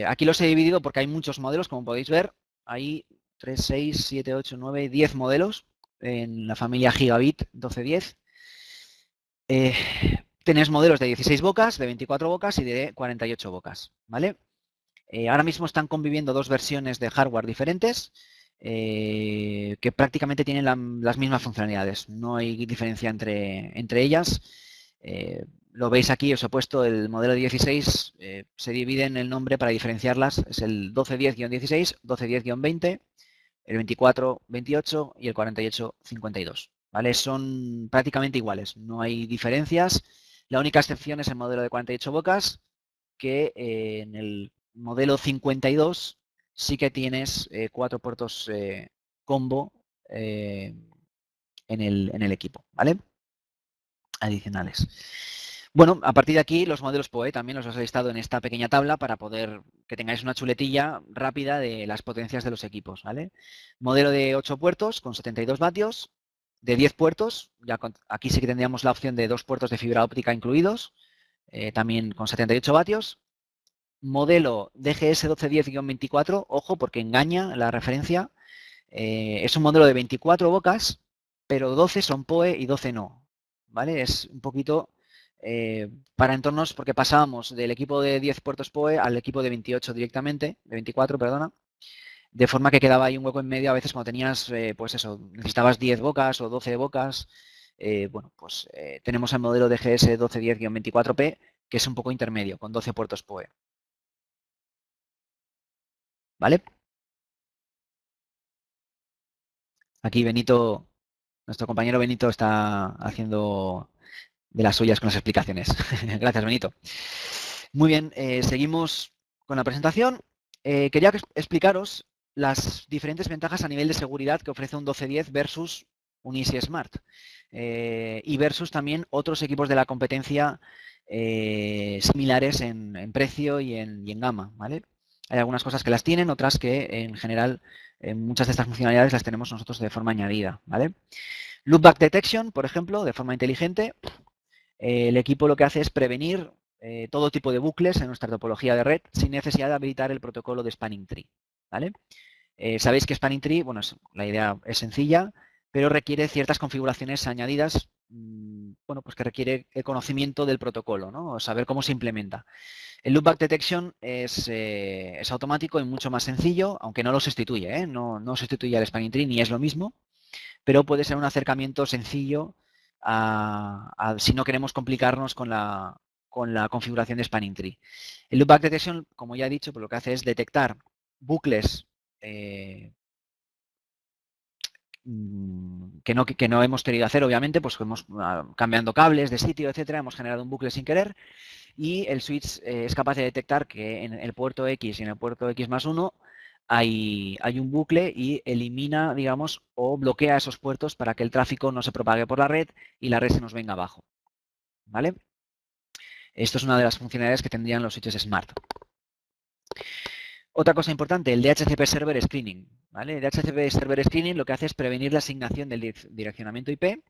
Aquí los he dividido porque hay muchos modelos, como podéis ver. Hay 3, 6, 7, 8, 9, 10 modelos en la familia gigabit 1210. Tenéis modelos de 16 bocas, de 24 bocas y de 48 bocas, ¿vale? Ahora mismo están conviviendo dos versiones de hardware diferentes que prácticamente tienen las mismas funcionalidades. No hay diferencia entre ellas. Lo veis aquí, os he puesto el modelo 16, se divide en el nombre para diferenciarlas. Es el 1210-16, 1210-20, el 24-28 y el 48-52. ¿Vale? Son prácticamente iguales, no hay diferencias. La única excepción es el modelo de 48 bocas, que en el modelo 52 sí que tienes 4 puertos combo en el equipo, ¿vale? Adicionales. Bueno, a partir de aquí los modelos PoE también los he listado en esta pequeña tabla para poder que tengáis una chuletilla rápida de las potencias de los equipos, ¿vale? Modelo de 8 puertos con 72 vatios, de 10 puertos, aquí sí que tendríamos la opción de 2 puertos de fibra óptica incluidos, también con 78 vatios. Modelo DGS 1210-24, ojo porque engaña la referencia, es un modelo de 24 bocas, pero 12 son PoE y 12 no, ¿vale? Es un poquito para entornos, porque pasábamos del equipo de 10 puertos PoE al equipo de 28 directamente, de 24, perdona, de forma que quedaba ahí un hueco en medio a veces cuando tenías, pues eso, necesitabas 10 bocas o 12 bocas. Bueno, pues tenemos el modelo DGS 1210-24P, que es un poco intermedio, con 12 puertos PoE. ¿Vale? Aquí Benito, nuestro compañero Benito está haciendo de las suyas con las explicaciones. Gracias, Benito. Muy bien, seguimos con la presentación. Quería explicaros las diferentes ventajas a nivel de seguridad que ofrece un 1210 versus un Easy Smart y versus también otros equipos de la competencia similares en precio y en gama, ¿vale? Hay algunas cosas que las tienen, otras que en general muchas de estas funcionalidades las tenemos nosotros de forma añadida, ¿vale? Loopback Detection, por ejemplo, de forma inteligente, el equipo lo que hace es prevenir todo tipo de bucles en nuestra topología de red sin necesidad de habilitar el protocolo de Spanning Tree, ¿vale? Sabéis que Spanning Tree, bueno, la idea es sencilla, pero requiere ciertas configuraciones añadidas, bueno, pues que requiere el conocimiento del protocolo, ¿no? O saber cómo se implementa. El Loopback Detection es automático y mucho más sencillo, aunque no lo sustituye, ¿eh? No sustituye al Spanning Tree ni es lo mismo, pero puede ser un acercamiento sencillo si no queremos complicarnos con la configuración de Spanning Tree. El Loopback Detection, como ya he dicho, pues lo que hace es detectar bucles que no hemos querido hacer, obviamente, pues hemos cambiando cables de sitio, etcétera, hemos generado un bucle sin querer y el switch es capaz de detectar que en el puerto X y en el puerto X más 1 hay un bucle y elimina, digamos, o bloquea esos puertos para que el tráfico no se propague por la red y la red se nos venga abajo, ¿vale? Esto es una de las funcionalidades que tendrían los switches Smart. Otra cosa importante, el DHCP Server Screening, ¿vale? El DHCP Server Screening lo que hace es prevenir la asignación del direccionamiento IP,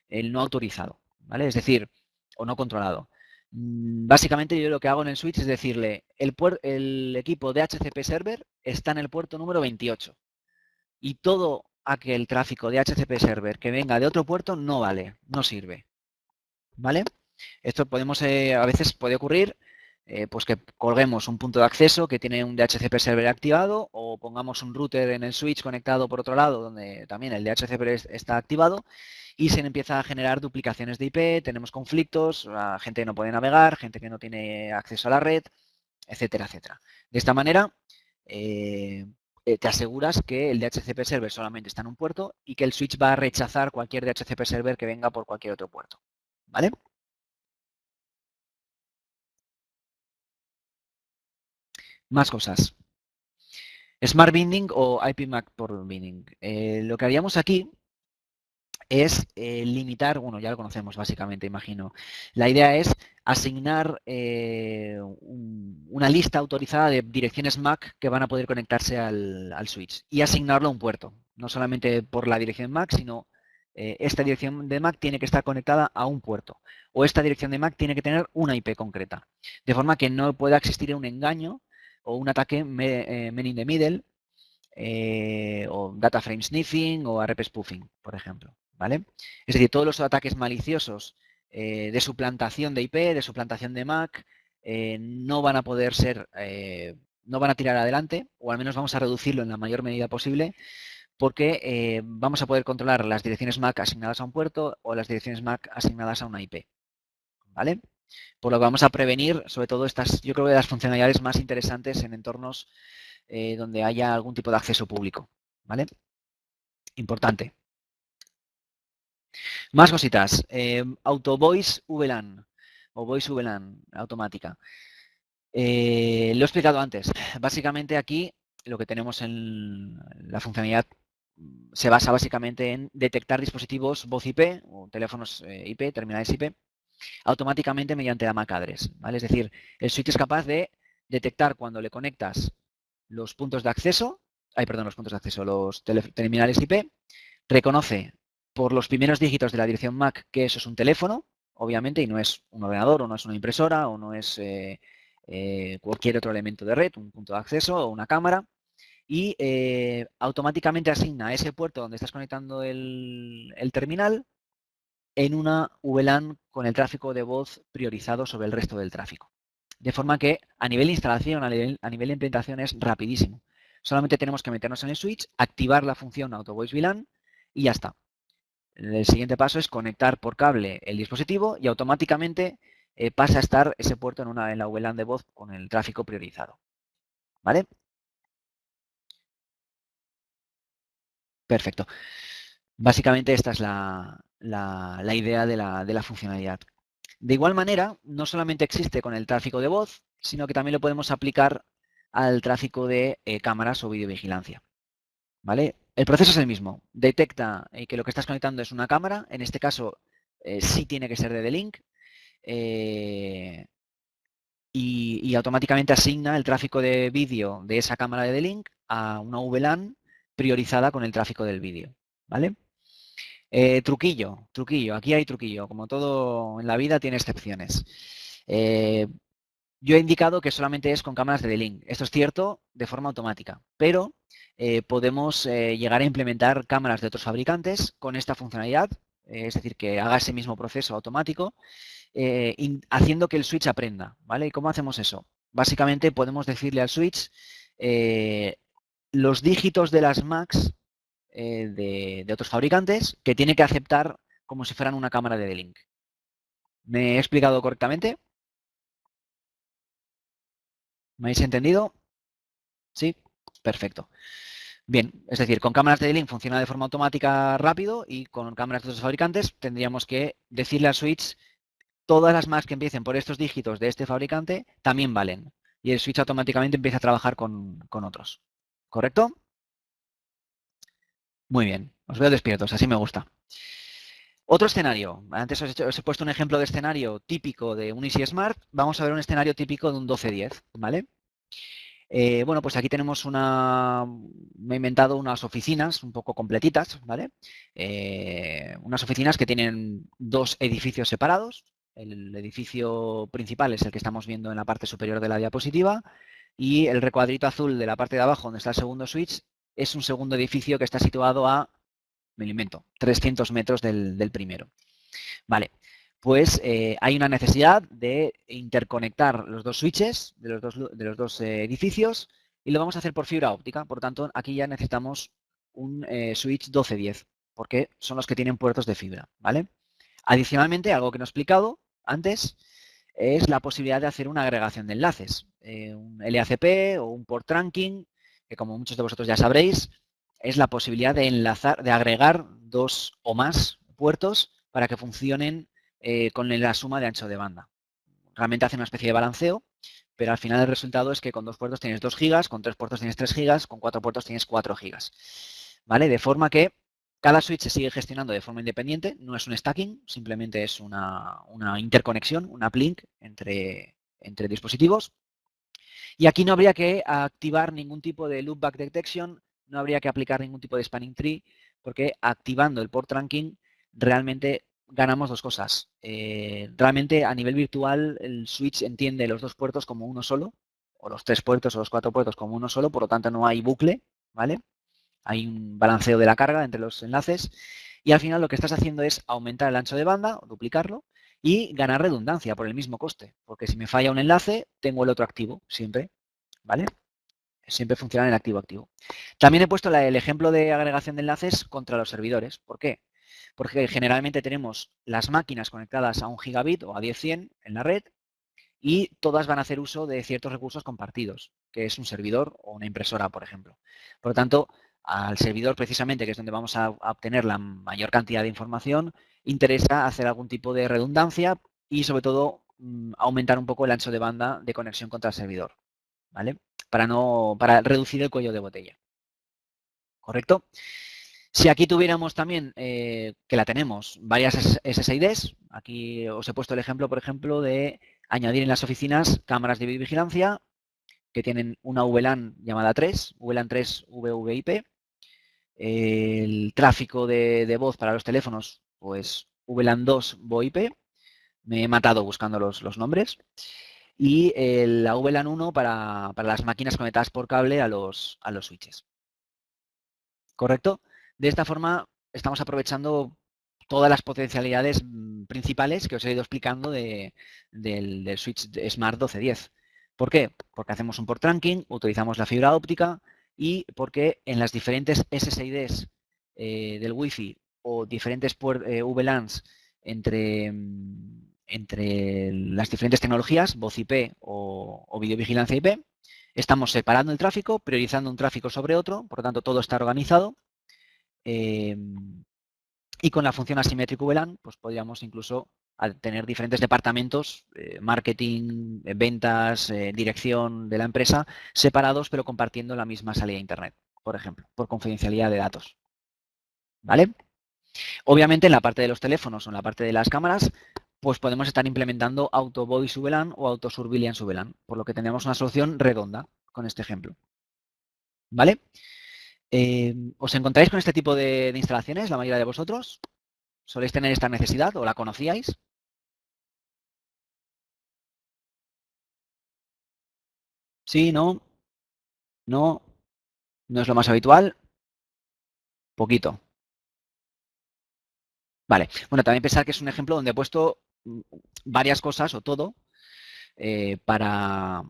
el no autorizado, ¿vale? Es decir, o no controlado. Básicamente yo lo que hago en el switch es decirle, el equipo DHCP Server está en el puerto número 28 y todo aquel tráfico de DHCP Server que venga de otro puerto no vale, no sirve, ¿vale? Esto a veces puede ocurrir pues que colguemos un punto de acceso que tiene un DHCP server activado o pongamos un router en el switch conectado por otro lado donde también el DHCP está activado y se empieza a generar duplicaciones de IP, tenemos conflictos, gente que no puede navegar, gente que no tiene acceso a la red, etcétera, etcétera. De esta manera te aseguras que el DHCP server solamente está en un puerto y que el switch va a rechazar cualquier DHCP server que venga por cualquier otro puerto, ¿vale? Más cosas. Smart Binding o IPMAC por Binding. Lo que haríamos aquí es limitar, bueno, ya lo conocemos básicamente, imagino. La idea es asignar una lista autorizada de direcciones MAC que van a poder conectarse al switch y asignarlo a un puerto. No solamente por la dirección MAC, sino esta dirección de MAC tiene que estar conectada a un puerto. O esta dirección de MAC tiene que tener una IP concreta. De forma que no pueda existir un engaño o un ataque man in the middle o data frame sniffing o RP spoofing, por ejemplo, ¿vale? Es decir, todos los ataques maliciosos de suplantación de IP, de suplantación de MAC, no van a poder ser, no van a tirar adelante, o al menos vamos a reducirlo en la mayor medida posible, porque vamos a poder controlar las direcciones MAC asignadas a un puerto o las direcciones MAC asignadas a una IP, ¿vale? Por lo que vamos a prevenir, sobre todo estas, yo creo que las funcionalidades más interesantes en entornos donde haya algún tipo de acceso público, ¿vale? Importante. Más cositas. Auto Voice VLAN o Voice VLAN automática. Lo he explicado antes. Básicamente aquí lo que tenemos en la funcionalidad se basa básicamente en detectar dispositivos voz IP o teléfonos IP, terminales IP, automáticamente mediante la MAC address, ¿vale? Es decir, el switch es capaz de detectar cuando le conectas los puntos de acceso, los terminales IP, reconoce por los primeros dígitos de la dirección MAC que eso es un teléfono, obviamente, y no es un ordenador, o no es una impresora, o no es cualquier otro elemento de red, un punto de acceso o una cámara, y automáticamente asigna a ese puerto donde estás conectando el terminal en una VLAN con el tráfico de voz priorizado sobre el resto del tráfico. De forma que a nivel de instalación, a nivel de implementación es rapidísimo. Solamente tenemos que meternos en el switch, activar la función Auto Voice VLAN y ya está. El siguiente paso es conectar por cable el dispositivo y automáticamente pasa a estar ese puerto en la VLAN de voz con el tráfico priorizado. ¿Vale? Perfecto. Básicamente esta es la idea de la funcionalidad. De igual manera, no solamente existe con el tráfico de voz, sino que también lo podemos aplicar al tráfico de cámaras o videovigilancia. ¿Vale? El proceso es el mismo. Detecta que lo que estás conectando es una cámara. En este caso, sí tiene que ser de D-Link. Y automáticamente asigna el tráfico de vídeo de esa cámara de D-Link a una VLAN priorizada con el tráfico del vídeo. ¿Vale? Truquillo. Aquí hay truquillo. Como todo en la vida tiene excepciones. Yo he indicado que solamente es con cámaras de D-Link. Esto es cierto de forma automática, pero podemos llegar a implementar cámaras de otros fabricantes con esta funcionalidad, es decir, que haga ese mismo proceso automático, haciendo que el switch aprenda, ¿vale? ¿Y cómo hacemos eso? Básicamente podemos decirle al switch los dígitos de las MACs de otros fabricantes que tiene que aceptar como si fueran una cámara de D-Link. ¿Me he explicado correctamente? ¿Me habéis entendido? Sí, perfecto. Bien, es decir, con cámaras de D-Link funciona de forma automática rápido y con cámaras de otros fabricantes tendríamos que decirle al switch todas las MACs que empiecen por estos dígitos de este fabricante también valen. Y el switch automáticamente empieza a trabajar con otros. ¿Correcto? Muy bien, os veo despiertos, así me gusta. Otro escenario. Antes os he puesto un ejemplo de escenario típico de un Easy Smart. Vamos a ver un escenario típico de un 1210, ¿vale? Bueno, pues aquí tenemos me he inventado unas oficinas un poco completitas, ¿vale? Unas oficinas que tienen dos edificios separados. El edificio principal es el que estamos viendo en la parte superior de la diapositiva y el recuadrito azul de la parte de abajo, donde está el segundo switch, es un segundo edificio que está situado a, me lo invento, 300 metros del primero. Vale, pues hay una necesidad de interconectar los dos switches de los dos edificios y lo vamos a hacer por fibra óptica. Por tanto, aquí ya necesitamos un switch 1210 porque son los que tienen puertos de fibra, ¿vale? Adicionalmente, algo que no he explicado antes es la posibilidad de hacer una agregación de enlaces, un LACP o un port trunking, que como muchos de vosotros ya sabréis, es la posibilidad de enlazar, de agregar dos o más puertos para que funcionen con la suma de ancho de banda. Realmente hace una especie de balanceo, pero al final el resultado es que con dos puertos tienes 2 gigas, con 3 puertos tienes 3 gigas, con 4 puertos tienes 4 gigas. ¿Vale? De forma que cada switch se sigue gestionando de forma independiente, no es un stacking, simplemente es una interconexión, un uplink entre dispositivos. Y aquí no habría que activar ningún tipo de loopback detection, no habría que aplicar ningún tipo de spanning tree, porque activando el port trunking realmente ganamos dos cosas. Realmente a nivel virtual el switch entiende los dos puertos como uno solo, o los 3 puertos o los 4 puertos como uno solo, por lo tanto no hay bucle, ¿vale? Hay un balanceo de la carga entre los enlaces y al final lo que estás haciendo es aumentar el ancho de banda, o duplicarlo, y ganar redundancia por el mismo coste, porque si me falla un enlace, tengo el otro activo siempre, ¿vale? Siempre funciona en activo-activo. También he puesto el ejemplo de agregación de enlaces contra los servidores. ¿Por qué? Porque generalmente tenemos las máquinas conectadas a 1 gigabit o a 10-100 en la red y todas van a hacer uso de ciertos recursos compartidos, que es un servidor o una impresora, por ejemplo. Por lo tanto, al servidor precisamente, que es donde vamos a obtener la mayor cantidad de información, interesa hacer algún tipo de redundancia y sobre todo aumentar un poco el ancho de banda de conexión contra el servidor, ¿vale? Para reducir el cuello de botella. ¿Correcto? Si aquí tuviéramos también, que la tenemos, varias SSIDs, aquí os he puesto el ejemplo, por ejemplo, de añadir en las oficinas cámaras de videovigilancia que tienen una VLAN llamada 3, VLAN 3 VVIP, el tráfico de voz para los teléfonos, pues VLAN 2 VoIP, me he matado buscando los nombres, y la VLAN 1 para las máquinas conectadas por cable a los switches. ¿Correcto? De esta forma estamos aprovechando todas las potencialidades principales que os he ido explicando del switch de Smart 1210. ¿Por qué? Porque hacemos un port trunking, utilizamos la fibra óptica y porque en las diferentes SSIDs del Wi-Fi o diferentes VLANs entre entre las diferentes tecnologías, voz IP o videovigilancia IP. Estamos separando el tráfico, priorizando un tráfico sobre otro, por lo tanto todo está organizado. Y con la función asimétrico VLAN, pues podríamos incluso tener diferentes departamentos, marketing, ventas, dirección de la empresa, separados pero compartiendo la misma salida a Internet, por ejemplo, por confidencialidad de datos. ¿Vale? Obviamente en la parte de los teléfonos o en la parte de las cámaras, pues podemos estar implementando Auto Voice VLAN o Auto Surveillance VLAN, por lo que tenemos una solución redonda con este ejemplo. ¿Vale? ¿Os encontráis con este tipo de instalaciones, la mayoría de vosotros? ¿Soléis tener esta necesidad o la conocíais? Sí, no, no, no es lo más habitual, poquito. Vale, bueno, también pensar que es un ejemplo donde he puesto varias cosas o todo para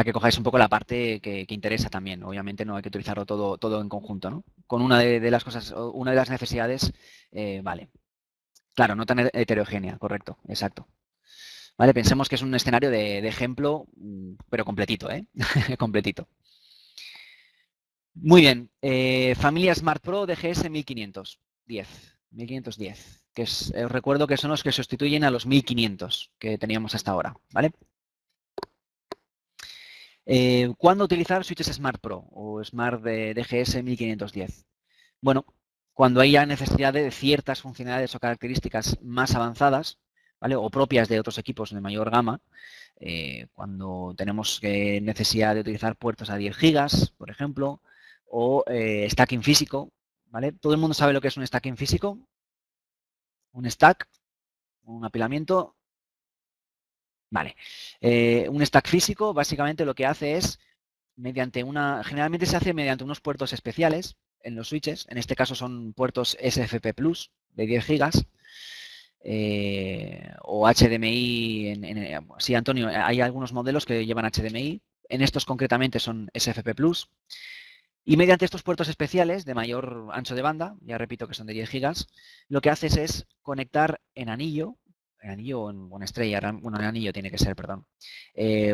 que cojáis un poco la parte que interesa también. Obviamente no hay que utilizarlo todo en conjunto, ¿no? Con una de las cosas, una de las necesidades, vale. Claro, no tan heterogénea, correcto, exacto. Vale, pensemos que es un escenario de ejemplo, pero completito, ¿eh? Completito. Muy bien. Familia Smart Pro DGS 1510, que os recuerdo que son los que sustituyen a los 1500 que teníamos hasta ahora, ¿vale? ¿Cuándo utilizar switches Smart Pro o Smart de DGS 1510? Bueno, cuando haya necesidad de ciertas funcionalidades o características más avanzadas, ¿vale? O propias de otros equipos de mayor gama, cuando tenemos necesidad de utilizar puertos a 10 gigas, por ejemplo, o stacking físico, ¿vale? ¿Todo el mundo sabe lo que es un stacking físico? Un stack, un apilamiento. Vale. Un stack físico básicamente lo que hace es, generalmente se hace mediante unos puertos especiales en los switches, en este caso son puertos SFP Plus de 10 gigas, o HDMI. Sí, Antonio, hay algunos modelos que llevan HDMI, en estos concretamente son SFP Plus. Y mediante estos puertos especiales de mayor ancho de banda, ya repito que son de 10 gigas, lo que haces es conectar en anillo o en estrella, bueno, en anillo tiene que ser, perdón,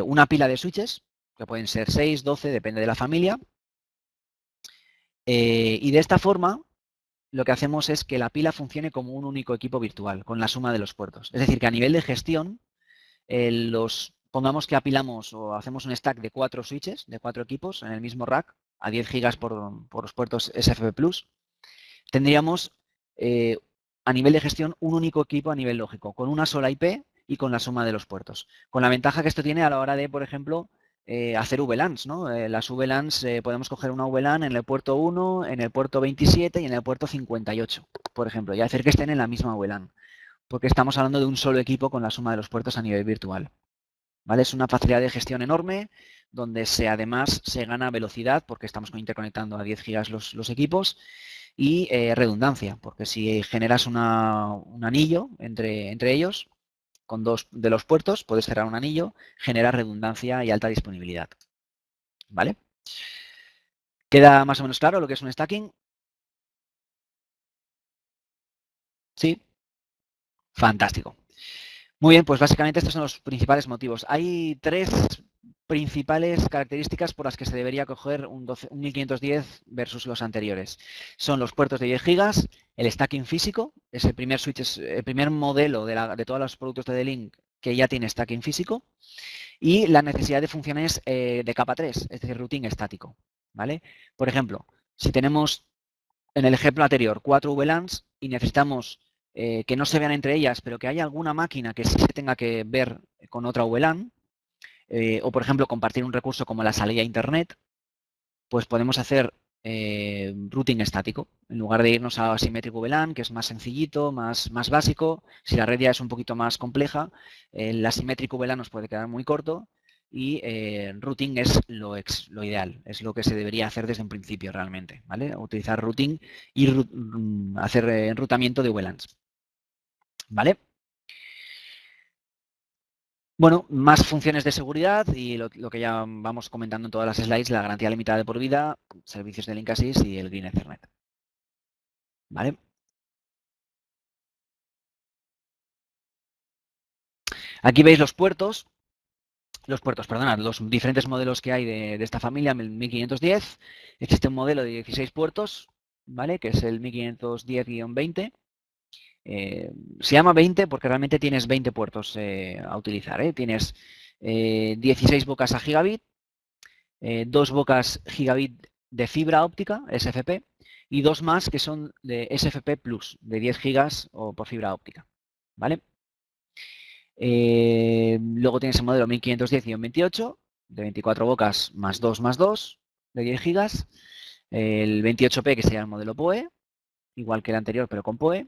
una pila de switches, que pueden ser 6, 12, depende de la familia, y de esta forma lo que hacemos es que la pila funcione como un único equipo virtual, con la suma de los puertos. Es decir, que a nivel de gestión, pongamos que apilamos o hacemos un stack de 4 switches, de 4 equipos en el mismo rack, a 10 gigas por los puertos SFP Plus, tendríamos a nivel de gestión un único equipo a nivel lógico, con una sola IP y con la suma de los puertos. Con la ventaja que esto tiene a la hora de, por ejemplo, hacer VLANs, ¿no? Las VLANs, podemos coger una VLAN en el puerto 1, en el puerto 27 y en el puerto 58, por ejemplo, y hacer que estén en la misma VLAN, porque estamos hablando de un solo equipo con la suma de los puertos a nivel virtual. ¿Vale? Es una facilidad de gestión enorme, donde además se gana velocidad, porque estamos interconectando a 10 gigas los equipos, y redundancia, porque si generas un anillo entre ellos, con dos de los puertos, puedes cerrar un anillo, genera redundancia y alta disponibilidad. ¿Vale? ¿Queda más o menos claro lo que es un stacking? Sí. Fantástico. Muy bien, pues básicamente estos son los principales motivos. Hay tres principales características por las que se debería coger un 1510 versus los anteriores. Son los puertos de 10 gigas, el stacking físico, es el primer switch, es el primer modelo de todos los productos de D-Link que ya tiene stacking físico, y la necesidad de funciones de capa 3, es decir, routing estático. ¿Vale? Por ejemplo, si tenemos en el ejemplo anterior 4 VLANs y necesitamos que no se vean entre ellas, pero que haya alguna máquina que sí se tenga que ver con otra VLAN, o por ejemplo compartir un recurso como la salida a Internet, pues podemos hacer routing estático. En lugar de irnos a asimétrico VLAN, que es más sencillito, más básico, si la red ya es un poquito más compleja, el asimétrico VLAN nos puede quedar muy corto, y routing es lo ideal, es lo que se debería hacer desde un principio realmente, ¿vale? Utilizar routing y hacer enrutamiento de VLANs, ¿vale? Bueno, más funciones de seguridad y lo que ya vamos comentando en todas las slides, la garantía limitada de por vida, servicios de Link Assist y el Green Ethernet, ¿vale? Aquí veis los puertos, perdonad, los diferentes modelos que hay de esta familia, el 1510. Existe un modelo de 16 puertos, ¿vale? Que es el 1510-20. Se llama 20 porque realmente tienes 20 puertos a utilizar, ¿eh? Tienes 16 bocas a gigabit, 2 bocas gigabit de fibra óptica, SFP, y 2 más que son de SFP Plus, de 10 gigas o por fibra óptica, ¿vale? Luego tienes el modelo 1510-28, de 24 bocas más 2, de 10 gigas. El 28P, que sería el modelo PoE, igual que el anterior, pero con PoE.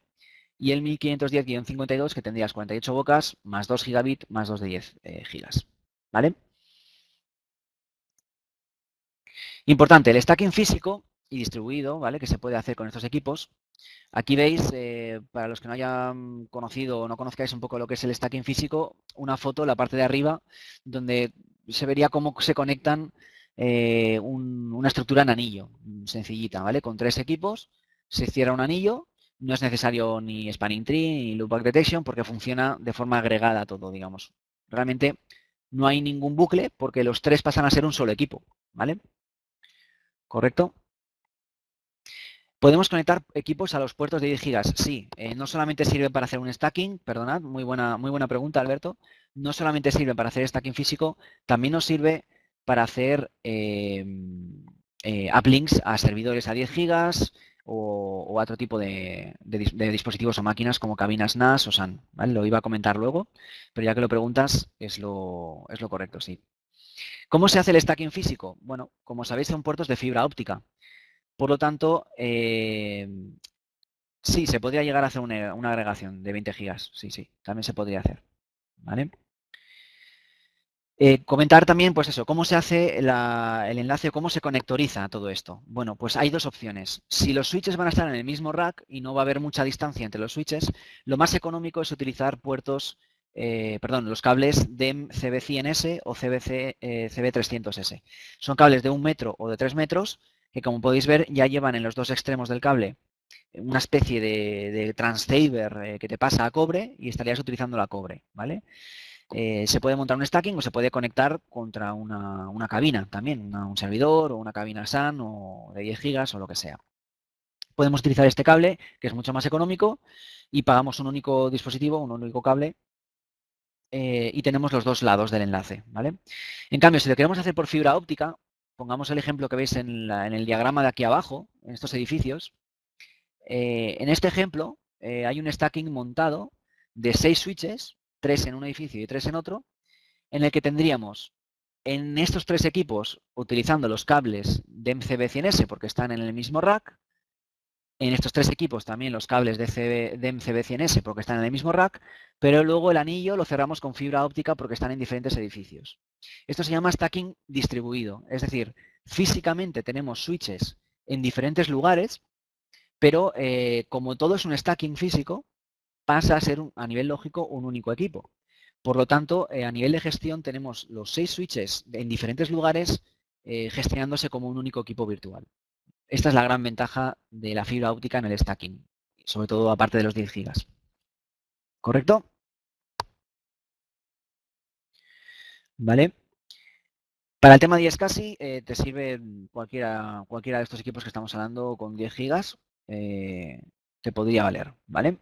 Y el 1510-52, que tendrías 48 bocas, más 2 gigabit, más 2 de 10 gigas. ¿Vale? Importante, el stacking físico y distribuido, ¿vale? Que se puede hacer con estos equipos. Aquí veis, para los que no hayan conocido o no conozcáis un poco lo que es el stacking físico, una foto, la parte de arriba, donde se vería cómo se conectan una estructura en anillo, sencillita, ¿vale? Con 3 equipos, se cierra un anillo, no es necesario ni spanning tree ni loopback detection porque funciona de forma agregada todo, digamos. Realmente no hay ningún bucle porque los 3 pasan a ser un solo equipo, ¿vale? ¿Correcto? ¿Podemos conectar equipos a los puertos de 10 gigas? Sí, no solamente sirve para hacer un stacking, perdonad, muy buena pregunta, Alberto. No solamente sirve para hacer stacking físico, también nos sirve para hacer uplinks a servidores a 10 gigas o a otro tipo de dispositivos o máquinas como cabinas NAS o SAN. ¿Vale? Lo iba a comentar luego, pero ya que lo preguntas, es lo correcto, sí. ¿Cómo se hace el stacking físico? Bueno, como sabéis, son puertos de fibra óptica. Por lo tanto, sí, se podría llegar a hacer una agregación de 20 gigas. Sí, también se podría hacer. ¿Vale? Comentar también, pues eso, cómo se hace el enlace, cómo se conectoriza todo esto. Bueno, pues hay dos opciones. Si los switches van a estar en el mismo rack y no va a haber mucha distancia entre los switches, lo más económico es utilizar los cables DEM CB100S o CB300S. Son cables de 1 metro o de 3 metros que, como podéis ver, ya llevan en los dos extremos del cable una especie de transceiver que te pasa a cobre y estarías utilizando la cobre, ¿vale? Se puede montar un stacking o se puede conectar contra una cabina también, un servidor o una cabina SAN o de 10 gigas o lo que sea. Podemos utilizar este cable, que es mucho más económico, y pagamos un único dispositivo, un único cable, y tenemos los dos lados del enlace, ¿vale? En cambio, si lo queremos hacer por fibra óptica, pongamos el ejemplo que veis en el diagrama de aquí abajo, en estos edificios. En este ejemplo, hay un stacking montado de 6 switches, 3 en un edificio y 3 en otro, en el que tendríamos en estos 3 equipos, utilizando los cables de MCB100S porque están en el mismo rack, en estos 3 equipos también los cables de MCB100S porque están en el mismo rack, pero luego el anillo lo cerramos con fibra óptica porque están en diferentes edificios. Esto se llama stacking distribuido, es decir, físicamente tenemos switches en diferentes lugares, pero como todo es un stacking físico, pasa a ser a nivel lógico un único equipo. Por lo tanto, a nivel de gestión tenemos los 6 switches en diferentes lugares gestionándose como un único equipo virtual. Esta es la gran ventaja de la fibra óptica en el stacking, sobre todo aparte de los 10 gigas. ¿Correcto? ¿Vale? Para el tema de iSCSI te sirve cualquiera de estos equipos que estamos hablando con 10 gigas, te podría valer, ¿vale?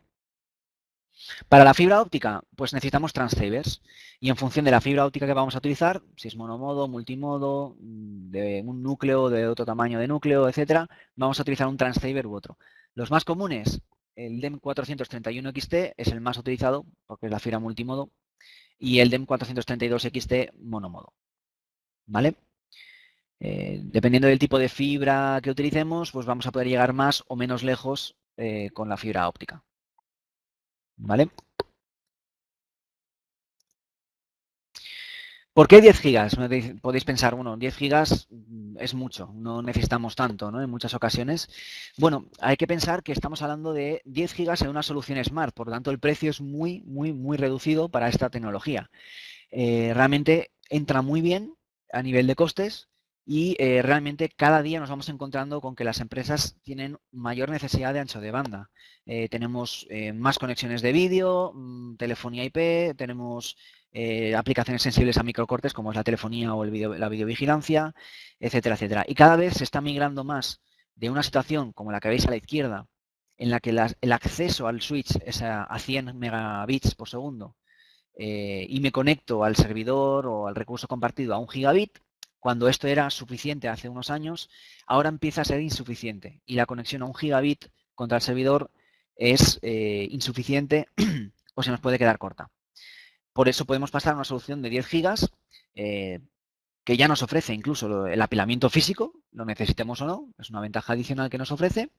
Para la fibra óptica, pues necesitamos transceivers y en función de la fibra óptica que vamos a utilizar, si es monomodo, multimodo, de un núcleo, de otro tamaño de núcleo, etcétera, vamos a utilizar un transceiver u otro. Los más comunes, el DEM 431 XT es el más utilizado porque es la fibra multimodo y el DEM 432 XT monomodo, ¿vale? Dependiendo del tipo de fibra que utilicemos, pues vamos a poder llegar más o menos lejos con la fibra óptica, ¿vale? ¿Por qué 10 gigas? Podéis pensar, bueno, 10 gigas es mucho, no necesitamos tanto, ¿no? En muchas ocasiones. Bueno, hay que pensar que estamos hablando de 10 gigas en una solución Smart, por lo tanto el precio es muy reducido para esta tecnología. Realmente entra muy bien a nivel de costes y realmente cada día nos vamos encontrando con que las empresas tienen mayor necesidad de ancho de banda. Tenemos más conexiones de vídeo, telefonía IP, tenemos aplicaciones sensibles a microcortes como es la telefonía o la videovigilancia, etcétera, etcétera. Y cada vez se está migrando más de una situación como la que veis a la izquierda, en la que el acceso al switch es a 100 megabits por segundo y me conecto al servidor o al recurso compartido a 1 gigabit, cuando esto era suficiente hace unos años, ahora empieza a ser insuficiente y la conexión a 1 gigabit contra el servidor es insuficiente o se nos puede quedar corta. Por eso podemos pasar a una solución de 10 gigas que ya nos ofrece incluso el apilamiento físico, lo necesitemos o no, es una ventaja adicional que nos ofrece.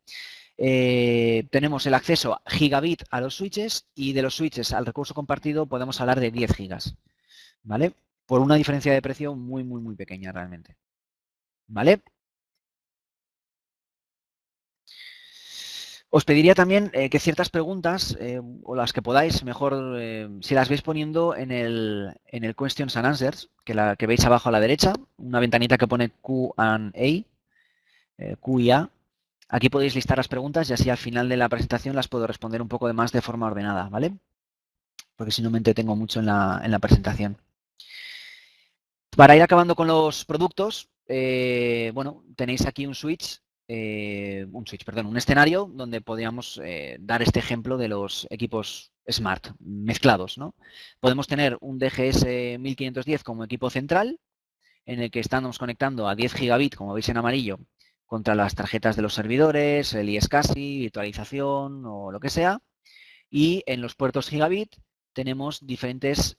Tenemos el acceso gigabit a los switches y de los switches al recurso compartido podemos hablar de 10 gigas, ¿vale? Por una diferencia de precio muy, muy, muy pequeña realmente, ¿vale? Os pediría también que ciertas preguntas, o las que podáis, mejor si las veis poniendo en el Questions and Answers, que veis abajo a la derecha, una ventanita que pone Q y A. Aquí podéis listar las preguntas y así al final de la presentación las puedo responder un poco más de forma ordenada, ¿vale? Porque si no me entretengo mucho en la presentación. Para ir acabando con los productos, bueno, tenéis aquí un escenario donde podríamos dar este ejemplo de los equipos Smart mezclados, ¿no? Podemos tener un DGS 1510 como equipo central, en el que estamos conectando a 10 gigabit, como veis en amarillo, contra las tarjetas de los servidores, el iSCSI, virtualización o lo que sea. Y en los puertos gigabit tenemos diferentes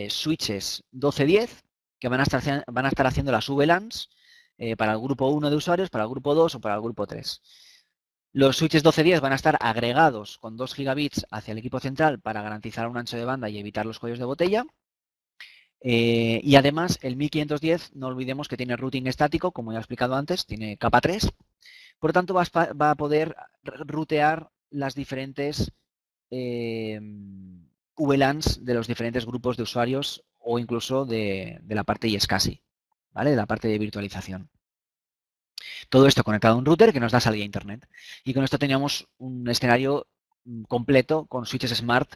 switches 1210 que van a estar haciendo las VLANs para el grupo 1 de usuarios, para el grupo 2 o para el grupo 3. Los switches 1210 van a estar agregados con 2 gigabits hacia el equipo central para garantizar un ancho de banda y evitar los cuellos de botella. Y además el 1510, no olvidemos que tiene routing estático, como ya he explicado antes, tiene capa 3. Por lo tanto, va a poder rutear las diferentes VLANs de los diferentes grupos de usuarios o incluso de la parte iSCSI, ¿vale? De la parte de virtualización. Todo esto conectado a un router que nos da salida a Internet. Y con esto teníamos un escenario completo con switches Smart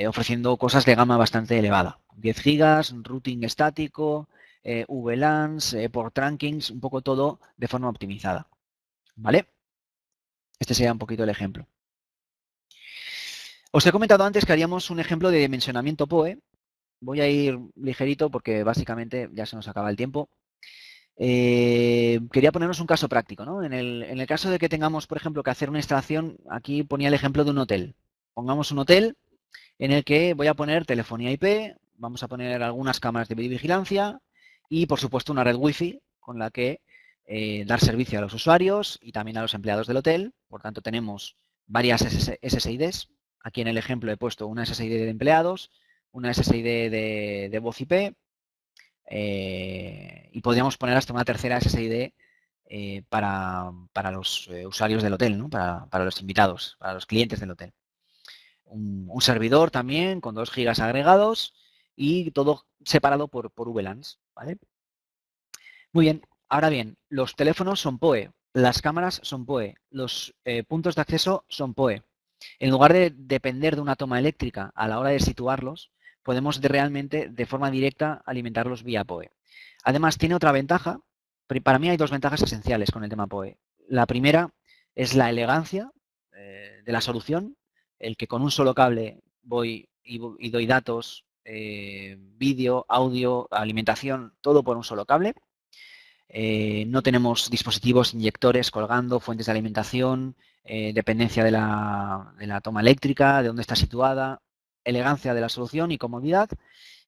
ofreciendo cosas de gama bastante elevada. 10 gigas, routing estático, VLANs, port rankings, un poco todo de forma optimizada. ¿Vale? Este sería un poquito el ejemplo. Os he comentado antes que haríamos un ejemplo de dimensionamiento PoE. Voy a ir ligerito porque básicamente ya se nos acaba el tiempo. Quería ponernos un caso práctico, ¿no? En el caso de que tengamos, por ejemplo, que hacer una instalación, aquí ponía el ejemplo de un hotel. Pongamos un hotel en el que voy a poner telefonía IP, vamos a poner algunas cámaras de videovigilancia y, por supuesto, una red Wi-Fi con la que dar servicio a los usuarios y también a los empleados del hotel. Por tanto, tenemos varias SSIDs. Aquí en el ejemplo he puesto una SSID de empleados, una SSID de voz IP y podríamos poner hasta una tercera SSID para los usuarios del hotel, ¿no? Para los invitados, para los clientes del hotel. Un servidor también con 2 gigas agregados y todo separado por VLANs, ¿vale? Muy bien, ahora bien, los teléfonos son PoE, las cámaras son PoE, los puntos de acceso son PoE. En lugar de depender de una toma eléctrica a la hora de situarlos, podemos realmente de forma directa alimentarlos vía PoE. Además, tiene otra ventaja. Para mí hay dos ventajas esenciales con el tema PoE. La primera es la elegancia de la solución, el que con un solo cable voy y doy datos, vídeo, audio, alimentación, todo por un solo cable. No tenemos dispositivos inyectores colgando, fuentes de alimentación, dependencia de la toma eléctrica, de dónde está situada, elegancia de la solución y comodidad.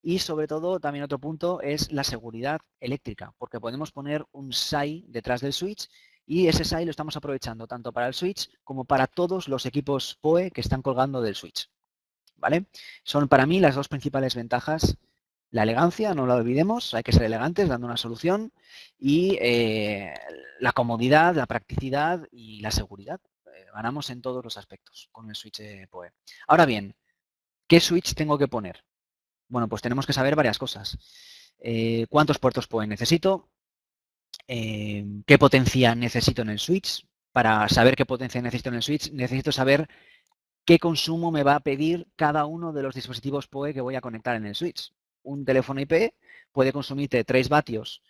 Y sobre todo, también otro punto es la seguridad eléctrica, porque podemos poner un SAI detrás del switch y ese SAI lo estamos aprovechando tanto para el switch como para todos los equipos PoE que están colgando del switch. ¿Vale? Son para mí las dos principales ventajas. La elegancia, no la olvidemos, hay que ser elegantes dando una solución y la comodidad, la practicidad y la seguridad. Ganamos en todos los aspectos con el switch PoE. Ahora bien, ¿qué switch tengo que poner? Bueno, pues tenemos que saber varias cosas. ¿Cuántos puertos PoE necesito? qué potencia necesito en el switch. Para saber qué potencia necesito en el switch, necesito saber qué consumo me va a pedir cada uno de los dispositivos PoE que voy a conectar en el switch. Un teléfono IP puede consumirte 3 vatios,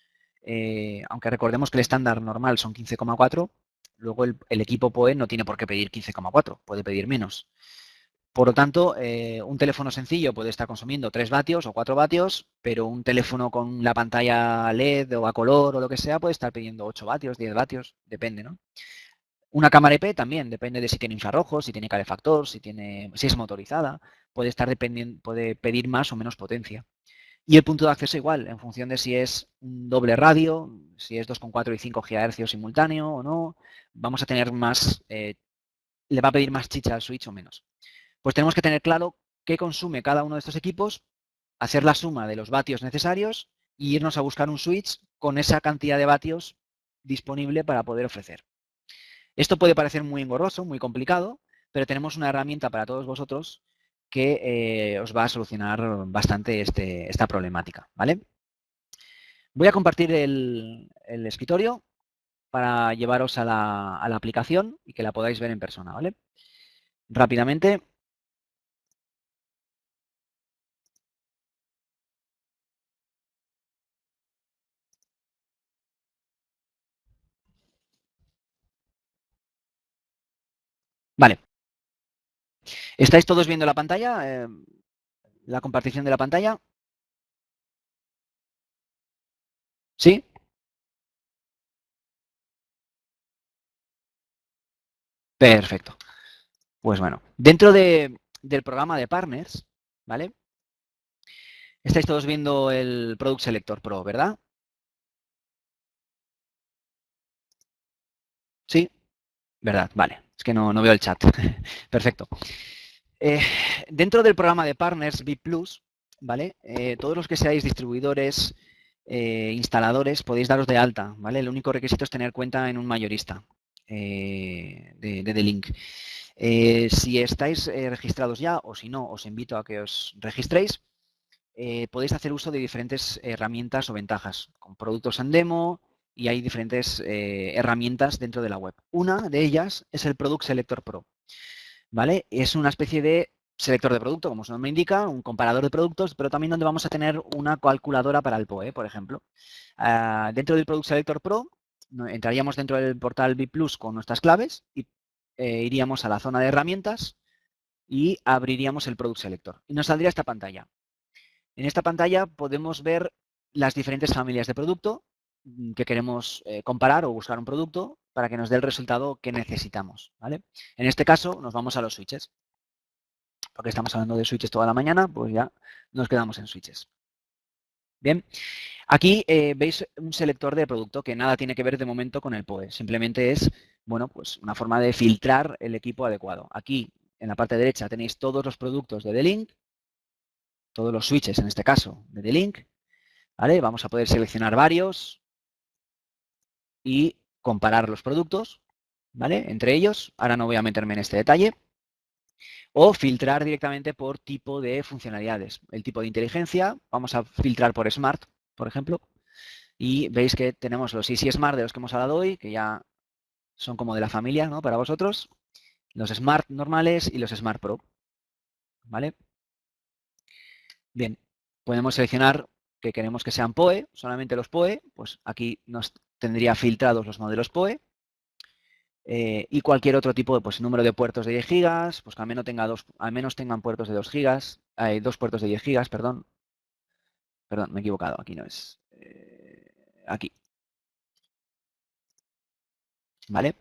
aunque recordemos que el estándar normal son 15,4, luego el equipo PoE no tiene por qué pedir 15,4, puede pedir menos. Por lo tanto, un teléfono sencillo puede estar consumiendo 3 vatios o 4 vatios, pero un teléfono con la pantalla LED o a color o lo que sea puede estar pidiendo 8 vatios, 10 vatios, depende, ¿no? Una cámara IP también, depende de si tiene infrarrojos, si tiene calefactor, si es motorizada, puede pedir más o menos potencia. Y el punto de acceso igual, en función de si es un doble radio, si es 2,4 y 5 GHz simultáneo o no, vamos a tener más, le va a pedir más chicha al switch o menos. Pues tenemos que tener claro qué consume cada uno de estos equipos, hacer la suma de los vatios necesarios y irnos a buscar un switch con esa cantidad de vatios disponible para poder ofrecer. Esto puede parecer muy engorroso, muy complicado, pero tenemos una herramienta para todos vosotros que os va a solucionar bastante esta problemática, ¿vale? Voy a compartir el escritorio para llevaros a la aplicación y que la podáis ver en persona, ¿vale? Rápidamente. Vale. ¿Estáis todos viendo la pantalla? ¿La compartición de la pantalla? ¿Sí? Perfecto. Pues bueno, dentro del programa de partners, ¿vale? Estáis todos viendo el Product Selector Pro, ¿verdad? ¿Sí? ¿Verdad? Vale. Es que no veo el chat. Perfecto. Eh, dentro del programa de partners VIP Plus, ¿vale? Todos los que seáis distribuidores, instaladores, podéis daros de alta, ¿vale? El único requisito es tener cuenta en un mayorista de D-Link. Si estáis registrados ya o si no, os invito a que os registréis. Podéis hacer uso de diferentes herramientas o ventajas, con productos en demo y hay diferentes herramientas dentro de la web. Una de ellas es el Product Selector Pro, ¿vale? Es una especie de selector de producto, como su nombre indica, un comparador de productos, pero también donde vamos a tener una calculadora para el PoE, por ejemplo. Dentro del Product Selector Pro, entraríamos dentro del portal VIP Plus con nuestras claves y iríamos a la zona de herramientas y abriríamos el Product Selector. Y nos saldría esta pantalla. En esta pantalla podemos ver las diferentes familias de producto que queremos comparar o buscar un producto para que nos dé el resultado que necesitamos, ¿vale? En este caso nos vamos a los switches. Porque estamos hablando de switches toda la mañana, pues ya nos quedamos en switches. Bien, aquí veis un selector de producto que nada tiene que ver de momento con el PoE. Simplemente es, bueno, pues una forma de filtrar el equipo adecuado. Aquí, en la parte derecha, tenéis todos los productos de D-Link, todos los switches, en este caso, de D-Link. ¿Vale? Vamos a poder seleccionar varios y comparar los productos, ¿vale? Entre ellos. Ahora no voy a meterme en este detalle. O filtrar directamente por tipo de funcionalidades. El tipo de inteligencia, vamos a filtrar por Smart, por ejemplo. Y veis que tenemos los Easy Smart de los que hemos hablado hoy, que ya son como de la familia, ¿no? Para vosotros. Los Smart normales y los Smart Pro. ¿Vale? Bien, podemos seleccionar que queremos que sean PoE, solamente los PoE, pues aquí nos tendría filtrados los modelos PoE. Y cualquier otro tipo de pues, número de puertos de 10 gigas, pues que al menos tengan puertos de 2 gigas, hay 2 puertos de 10 gigas, perdón, me he equivocado, aquí no es, aquí, ¿vale?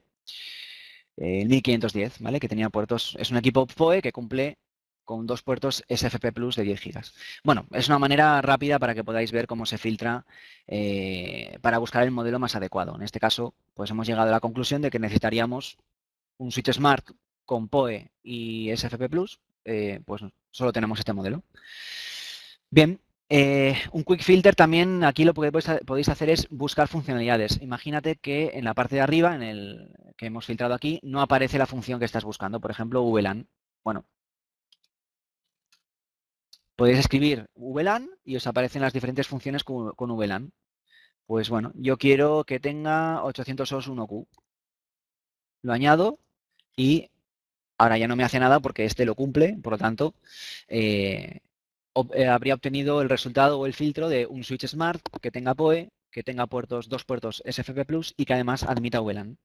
El 1510, ¿vale? Que tenía puertos, es un equipo PoE que cumple con 2 puertos SFP Plus de 10 gigas. Bueno, es una manera rápida para que podáis ver cómo se filtra para buscar el modelo más adecuado. En este caso, pues hemos llegado a la conclusión de que necesitaríamos un switch Smart con PoE y SFP Plus, pues solo tenemos este modelo. Bien, un quick filter también, aquí lo que podéis hacer es buscar funcionalidades. Imagínate que en la parte de arriba, en el que hemos filtrado aquí, no aparece la función que estás buscando, por ejemplo, VLAN. Bueno, podéis escribir VLAN y os aparecen las diferentes funciones con VLAN. Pues bueno, yo quiero que tenga 800 OS 1Q. Lo añado y ahora ya no me hace nada porque este lo cumple, por lo tanto, habría obtenido el resultado o el filtro de un switch smart que tenga PoE, que tenga dos puertos SFP Plus y que además admita VLAN,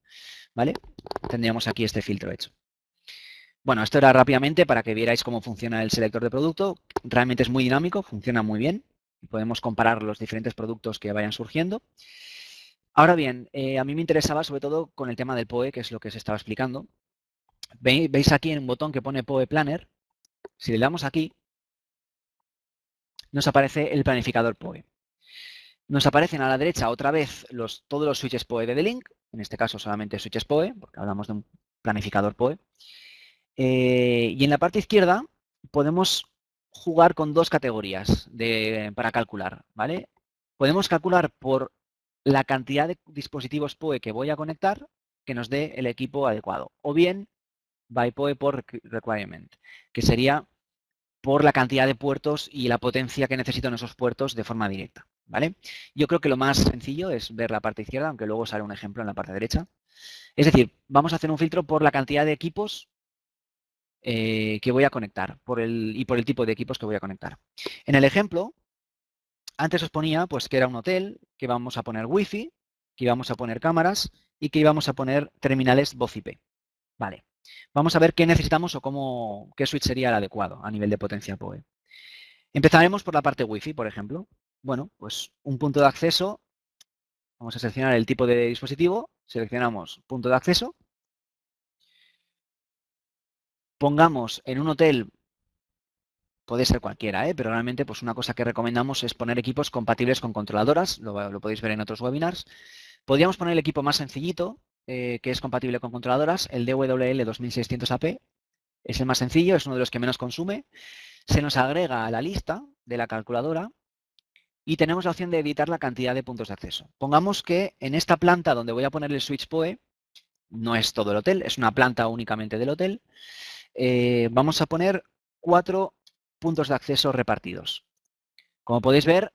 ¿vale? Tendríamos aquí este filtro hecho. Bueno, esto era rápidamente para que vierais cómo funciona el selector de producto. Realmente es muy dinámico, funciona muy bien. Podemos comparar los diferentes productos que vayan surgiendo. Ahora bien, a mí me interesaba sobre todo con el tema del PoE, que es lo que os estaba explicando. Veis aquí en un botón que pone PoE Planner. Si le damos aquí, nos aparece el planificador PoE. Nos aparecen a la derecha otra vez todos los switches PoE de D-Link, en este caso solamente switches PoE, porque hablamos de un planificador PoE. Y en la parte izquierda podemos jugar con dos categorías para calcular, ¿vale? Podemos calcular por la cantidad de dispositivos PoE que voy a conectar que nos dé el equipo adecuado, o bien by PoE por requirement, que sería por la cantidad de puertos y la potencia que necesito en esos puertos de forma directa, ¿vale? Yo creo que lo más sencillo es ver la parte izquierda, aunque luego sale un ejemplo en la parte derecha. Es decir, vamos a hacer un filtro por la cantidad de equipos que voy a conectar y por el tipo de equipos que voy a conectar. En el ejemplo, antes os ponía pues, que era un hotel, que vamos a poner wifi, que íbamos a poner cámaras y que íbamos a poner terminales voz IP. Vale. Vamos a ver qué necesitamos o qué switch sería el adecuado a nivel de potencia PoE. Empezaremos por la parte Wi-Fi, por ejemplo. Bueno, pues un punto de acceso. Vamos a seleccionar el tipo de dispositivo. Seleccionamos punto de acceso. Pongamos en un hotel, puede ser cualquiera, pero realmente pues una cosa que recomendamos es poner equipos compatibles con controladoras. Lo podéis ver en otros webinars. Podríamos poner el equipo más sencillito, que es compatible con controladoras, el DWL 2600 AP. Es el más sencillo, es uno de los que menos consume. Se nos agrega a la lista de la calculadora y tenemos la opción de editar la cantidad de puntos de acceso. Pongamos que en esta planta donde voy a poner el switch PoE, no es todo el hotel, es una planta únicamente del hotel, vamos a poner 4 puntos de acceso repartidos. Como podéis ver,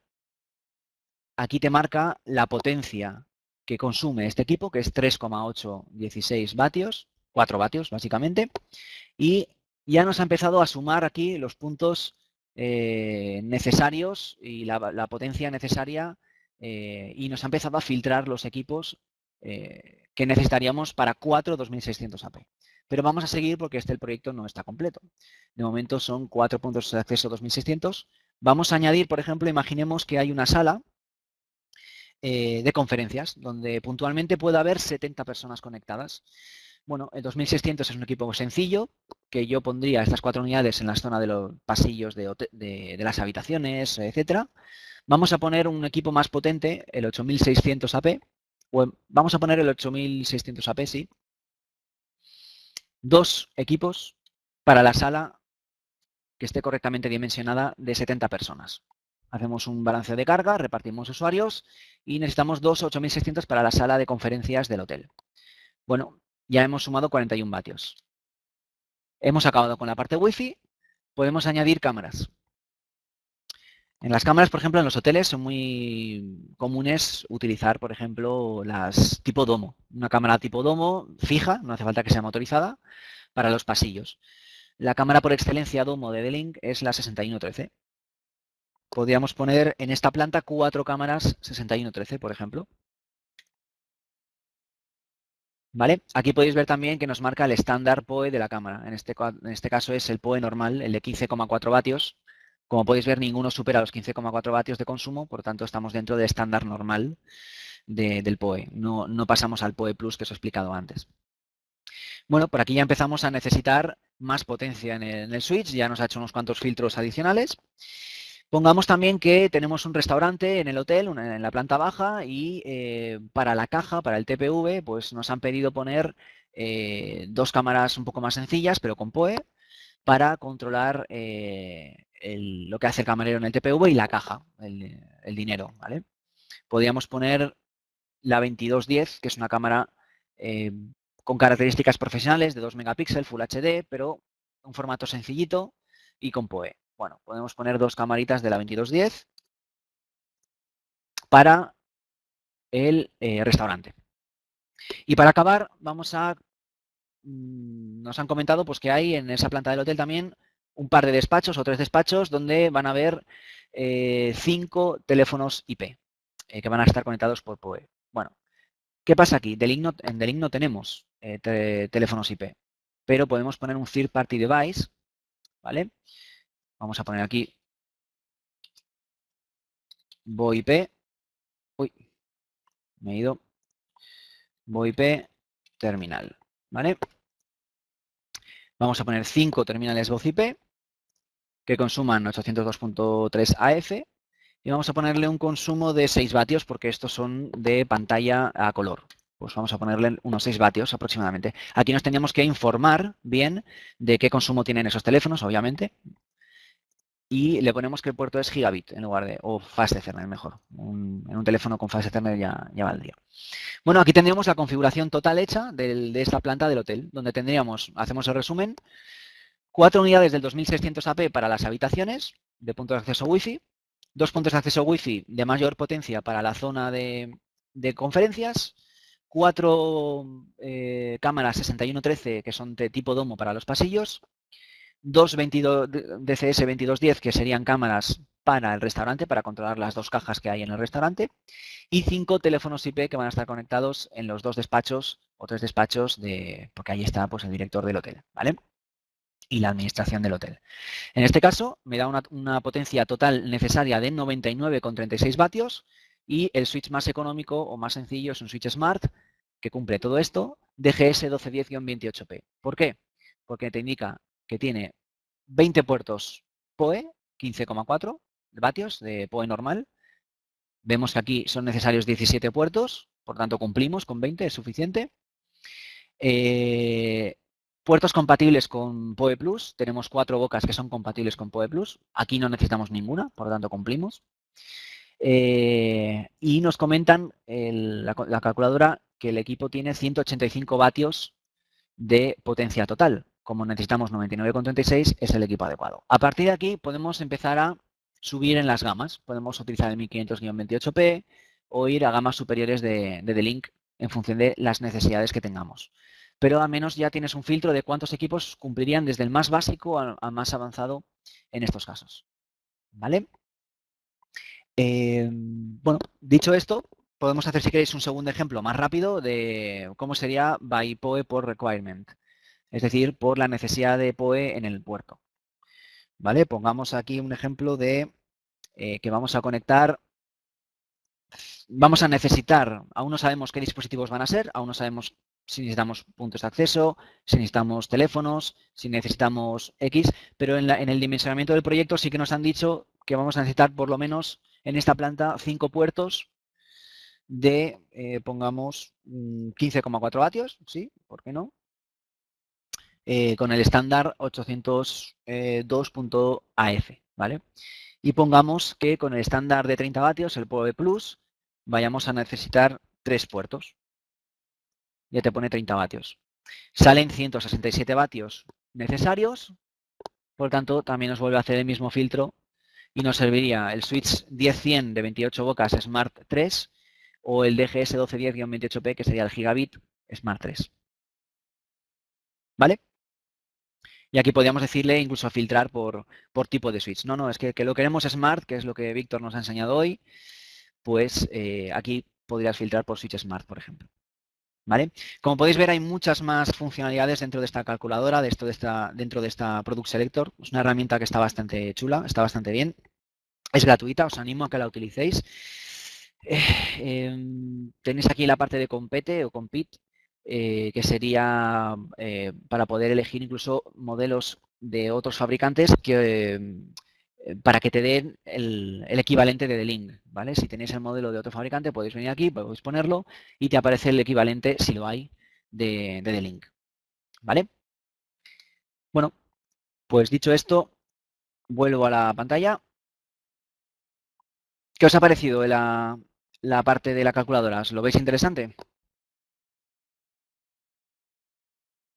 aquí te marca la potencia que consume este equipo, que es 3,816 vatios, 4 vatios básicamente, y ya nos ha empezado a sumar aquí los puntos necesarios y la potencia necesaria y nos ha empezado a filtrar los equipos que necesitaríamos para 4 2600 AP. Pero vamos a seguir porque el proyecto no está completo. De momento son 4 puntos de acceso 2600. Vamos a añadir, por ejemplo, imaginemos que hay una sala de conferencias donde puntualmente puede haber 70 personas conectadas. Bueno, el 2600 es un equipo sencillo, que yo pondría estas 4 unidades en la zona de los pasillos de las habitaciones, etcétera. Vamos a poner un equipo más potente, el 8600 AP, o vamos a poner el 8600 AP, sí. 2 equipos para la sala que esté correctamente dimensionada de 70 personas. Hacemos un balance de carga, repartimos usuarios y necesitamos 2 8600 para la sala de conferencias del hotel. Bueno, ya hemos sumado 41 vatios. Hemos acabado con la parte Wi-Fi. Podemos añadir cámaras. En las cámaras, por ejemplo, en los hoteles son muy comunes utilizar, por ejemplo, las tipo domo. Una cámara tipo domo fija, no hace falta que sea motorizada, para los pasillos. La cámara por excelencia domo de D-Link es la 6113. Podríamos poner en esta planta 4 cámaras 6113, por ejemplo. ¿Vale? Aquí podéis ver también que nos marca el estándar PoE de la cámara. En este caso es el PoE normal, el de 15,4 vatios. Como podéis ver, ninguno supera los 15,4 vatios de consumo, por lo tanto estamos dentro del estándar normal del PoE. No pasamos al PoE Plus que os he explicado antes. Bueno, por aquí ya empezamos a necesitar más potencia en el switch, ya nos ha hecho unos cuantos filtros adicionales. Pongamos también que tenemos un restaurante en el hotel, en la planta baja, y para la caja, para el TPV, pues nos han pedido poner 2 cámaras un poco más sencillas, pero con PoE, para controlar lo que hace el camarero en el TPV y la caja, el dinero, ¿vale? Podríamos poner la 2210, que es una cámara con características profesionales de 2 megapíxeles, Full HD, pero un formato sencillito y con PoE. Bueno, podemos poner 2 camaritas de la 2210 para el restaurante. Y para acabar, nos han comentado pues, que hay en esa planta del hotel también un par de despachos o 3 despachos donde van a haber 5 teléfonos IP que van a estar conectados por PoE. Bueno, ¿qué pasa aquí? En D-Link no tenemos teléfonos IP, pero podemos poner un third party device, ¿vale? Vamos a poner aquí VoIP. Uy, me he ido. VoIP terminal, ¿vale? Vamos a poner 5 terminales voz IP que consuman 802.3 AF y vamos a ponerle un consumo de 6 vatios porque estos son de pantalla a color. Pues vamos a ponerle unos 6 vatios aproximadamente. Aquí nos teníamos que informar bien de qué consumo tienen esos teléfonos, obviamente. Y le ponemos que el puerto es gigabit en lugar de, o fast Ethernet mejor. En un teléfono con fast Ethernet ya valdría. Bueno, aquí tendríamos la configuración total hecha de esta planta del hotel, donde tendríamos, hacemos el resumen, 4 unidades del 2600 AP para las habitaciones de puntos de acceso Wi-Fi, 2 puntos de acceso Wi-Fi de mayor potencia para la zona de conferencias, 4 cámaras 6113 que son de tipo domo para los pasillos, 2 DCS 2210 que serían cámaras para el restaurante, para controlar las 2 cajas que hay en el restaurante, y 5 teléfonos IP que van a estar conectados en los 2 despachos o 3 despachos, porque ahí está pues, el director del hotel, ¿vale? Y la administración del hotel. En este caso, me da una potencia total necesaria de 99,36 vatios y el switch más económico o más sencillo es un switch Smart que cumple todo esto, DGS 1210-28P. ¿Por qué? Porque te indica que tiene 20 puertos PoE, 15,4 vatios de PoE normal. Vemos que aquí son necesarios 17 puertos, por tanto cumplimos con 20, es suficiente. Puertos compatibles con PoE Plus, tenemos 4 bocas que son compatibles con PoE Plus. Aquí no necesitamos ninguna, por lo tanto cumplimos. Y nos comentan la calculadora que el equipo tiene 185 vatios de potencia total. Como necesitamos 99,36 es el equipo adecuado. A partir de aquí podemos empezar a subir en las gamas. Podemos utilizar el 1500-28P o ir a gamas superiores de D-Link en función de las necesidades que tengamos. Pero al menos ya tienes un filtro de cuántos equipos cumplirían desde el más básico al más avanzado en estos casos. ¿Vale? Bueno, dicho esto, podemos hacer, si queréis, un segundo ejemplo más rápido de cómo sería by PoE por requirement, es decir, por la necesidad de PoE en el puerto. ¿Vale? Pongamos aquí un ejemplo de que vamos a conectar, vamos a necesitar, aún no sabemos qué dispositivos van a ser, aún no sabemos si necesitamos puntos de acceso, si necesitamos teléfonos, si necesitamos X, pero en el dimensionamiento del proyecto sí que nos han dicho que vamos a necesitar por lo menos en esta planta 5 puertos de, pongamos, 15,4 vatios, ¿sí? ¿Por qué no? Con el estándar 802.AF, ¿vale? Y pongamos que con el estándar de 30 vatios, el PoE Plus, vayamos a necesitar 3 puertos. Ya te pone 30 vatios. Salen 167 vatios necesarios, por tanto, también nos vuelve a hacer el mismo filtro y nos serviría el switch 10-100 de 28 bocas Smart 3 o el DGS 1210-28P, que sería el gigabit Smart 3. ¿Vale? Y aquí podríamos decirle incluso filtrar por tipo de switch. No, es que lo queremos Smart, que es lo que Víctor nos ha enseñado hoy, pues aquí podrías filtrar por switch Smart, por ejemplo. ¿Vale? Como podéis ver, hay muchas más funcionalidades dentro de esta calculadora, dentro de esta Product Selector. Es una herramienta que está bastante chula, está bastante bien. Es gratuita, os animo a que la utilicéis. Tenéis aquí la parte de compete o compete, que sería para poder elegir incluso modelos de otros fabricantes para que te den el equivalente de D-Link, ¿vale? Si tenéis el modelo de otro fabricante, podéis venir aquí, podéis ponerlo y te aparece el equivalente, si lo hay, de D-Link, ¿vale? Bueno, pues dicho esto, vuelvo a la pantalla. ¿Qué os ha parecido la parte de la calculadora? ¿Os lo veis interesante?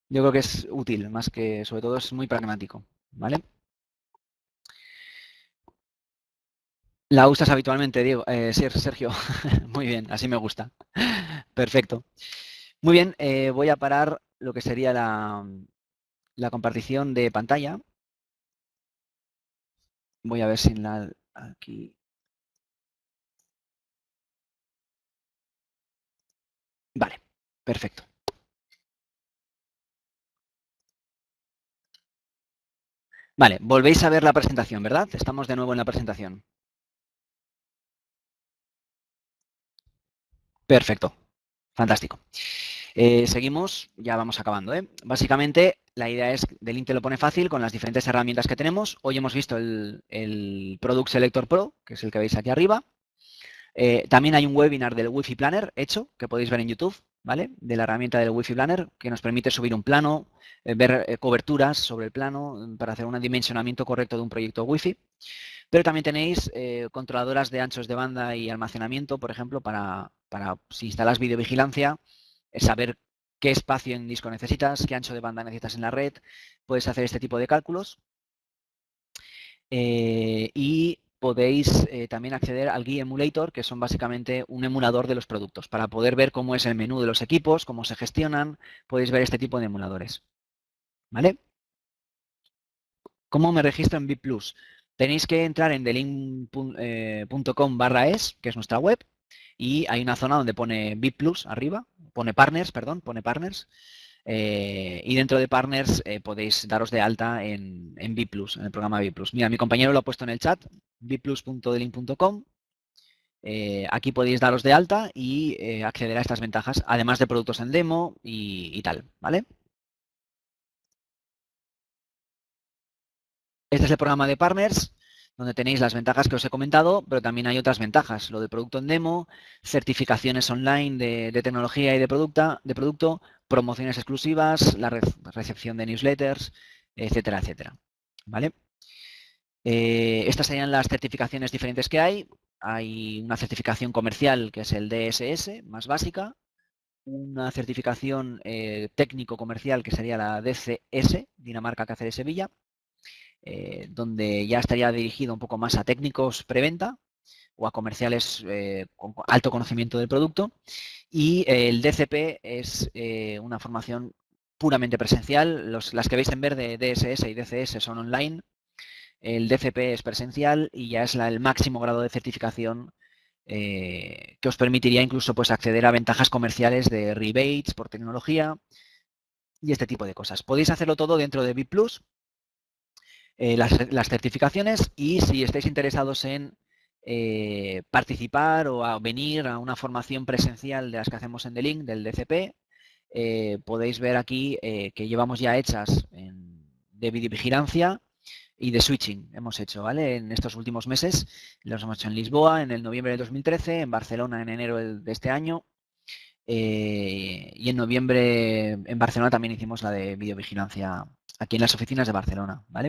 Yo creo que es útil, más que, sobre todo, es muy pragmático, ¿vale? La usas habitualmente, Diego. Sí, Sergio. Muy bien, así me gusta. Perfecto. Muy bien, voy a parar lo que sería la compartición de pantalla. Voy a ver si aquí. Vale, perfecto. Vale, volvéis a ver la presentación, ¿verdad? Estamos de nuevo en la presentación. Perfecto, fantástico. Seguimos, ya vamos acabando. Básicamente, la idea es, Delink te lo pone fácil con las diferentes herramientas que tenemos. Hoy hemos visto el Product Selector Pro, que es el que veis aquí arriba. También hay un webinar del Wi-Fi Planner hecho, que podéis ver en YouTube, ¿vale? De la herramienta del Wi-Fi Planner, que nos permite subir un plano, ver coberturas sobre el plano para hacer un dimensionamiento correcto de un proyecto Wi-Fi. Pero también tenéis controladoras de anchos de banda y almacenamiento, por ejemplo, para si instalas videovigilancia, saber qué espacio en disco necesitas, qué ancho de banda necesitas en la red. Puedes hacer este tipo de cálculos. Y podéis también acceder al GUI Emulator, que son básicamente un emulador de los productos, para poder ver cómo es el menú de los equipos, cómo se gestionan. Podéis ver este tipo de emuladores. ¿Vale? ¿Cómo me registro en VIP Plus? Tenéis que entrar en delink.com/es, que es nuestra web, y hay una zona donde pone VIP Plus arriba, pone Partners, perdón, pone Partners, y dentro de Partners podéis daros de alta en VIP Plus, en el programa VIP Plus. Mira, mi compañero lo ha puesto en el chat, vipplus.delink.com. Aquí podéis daros de alta y acceder a estas ventajas, además de productos en demo y tal, ¿vale? Este es el programa de Partners, donde tenéis las ventajas que os he comentado, pero también hay otras ventajas, lo de producto en demo, certificaciones online de tecnología y de producto, promociones exclusivas, la recepción de newsletters, etcétera, etcétera. ¿Vale? Estas serían las certificaciones diferentes que hay. Hay una certificación comercial, que es el DSS, más básica, una certificación técnico-comercial, que sería la DCS, Dinamarca, Cáceres, Sevilla, donde ya estaría dirigido un poco más a técnicos preventa o a comerciales con alto conocimiento del producto. Y el DCP es una formación puramente presencial. Las que veis en verde, DSS y DCS, son online. El DCP es presencial y ya es el máximo grado de certificación que os permitiría incluso pues, acceder a ventajas comerciales de rebates por tecnología y este tipo de cosas. Podéis hacerlo todo dentro de VIP Plus, las certificaciones, y si estáis interesados en participar o a venir a una formación presencial de las que hacemos en Delink, del DCP, podéis ver aquí que llevamos ya hechas de videovigilancia y de switching hemos hecho, ¿vale? En estos últimos meses los hemos hecho en Lisboa en el noviembre de 2013, en Barcelona en enero de este año, y en noviembre en Barcelona también hicimos la de videovigilancia aquí en las oficinas de Barcelona, ¿vale?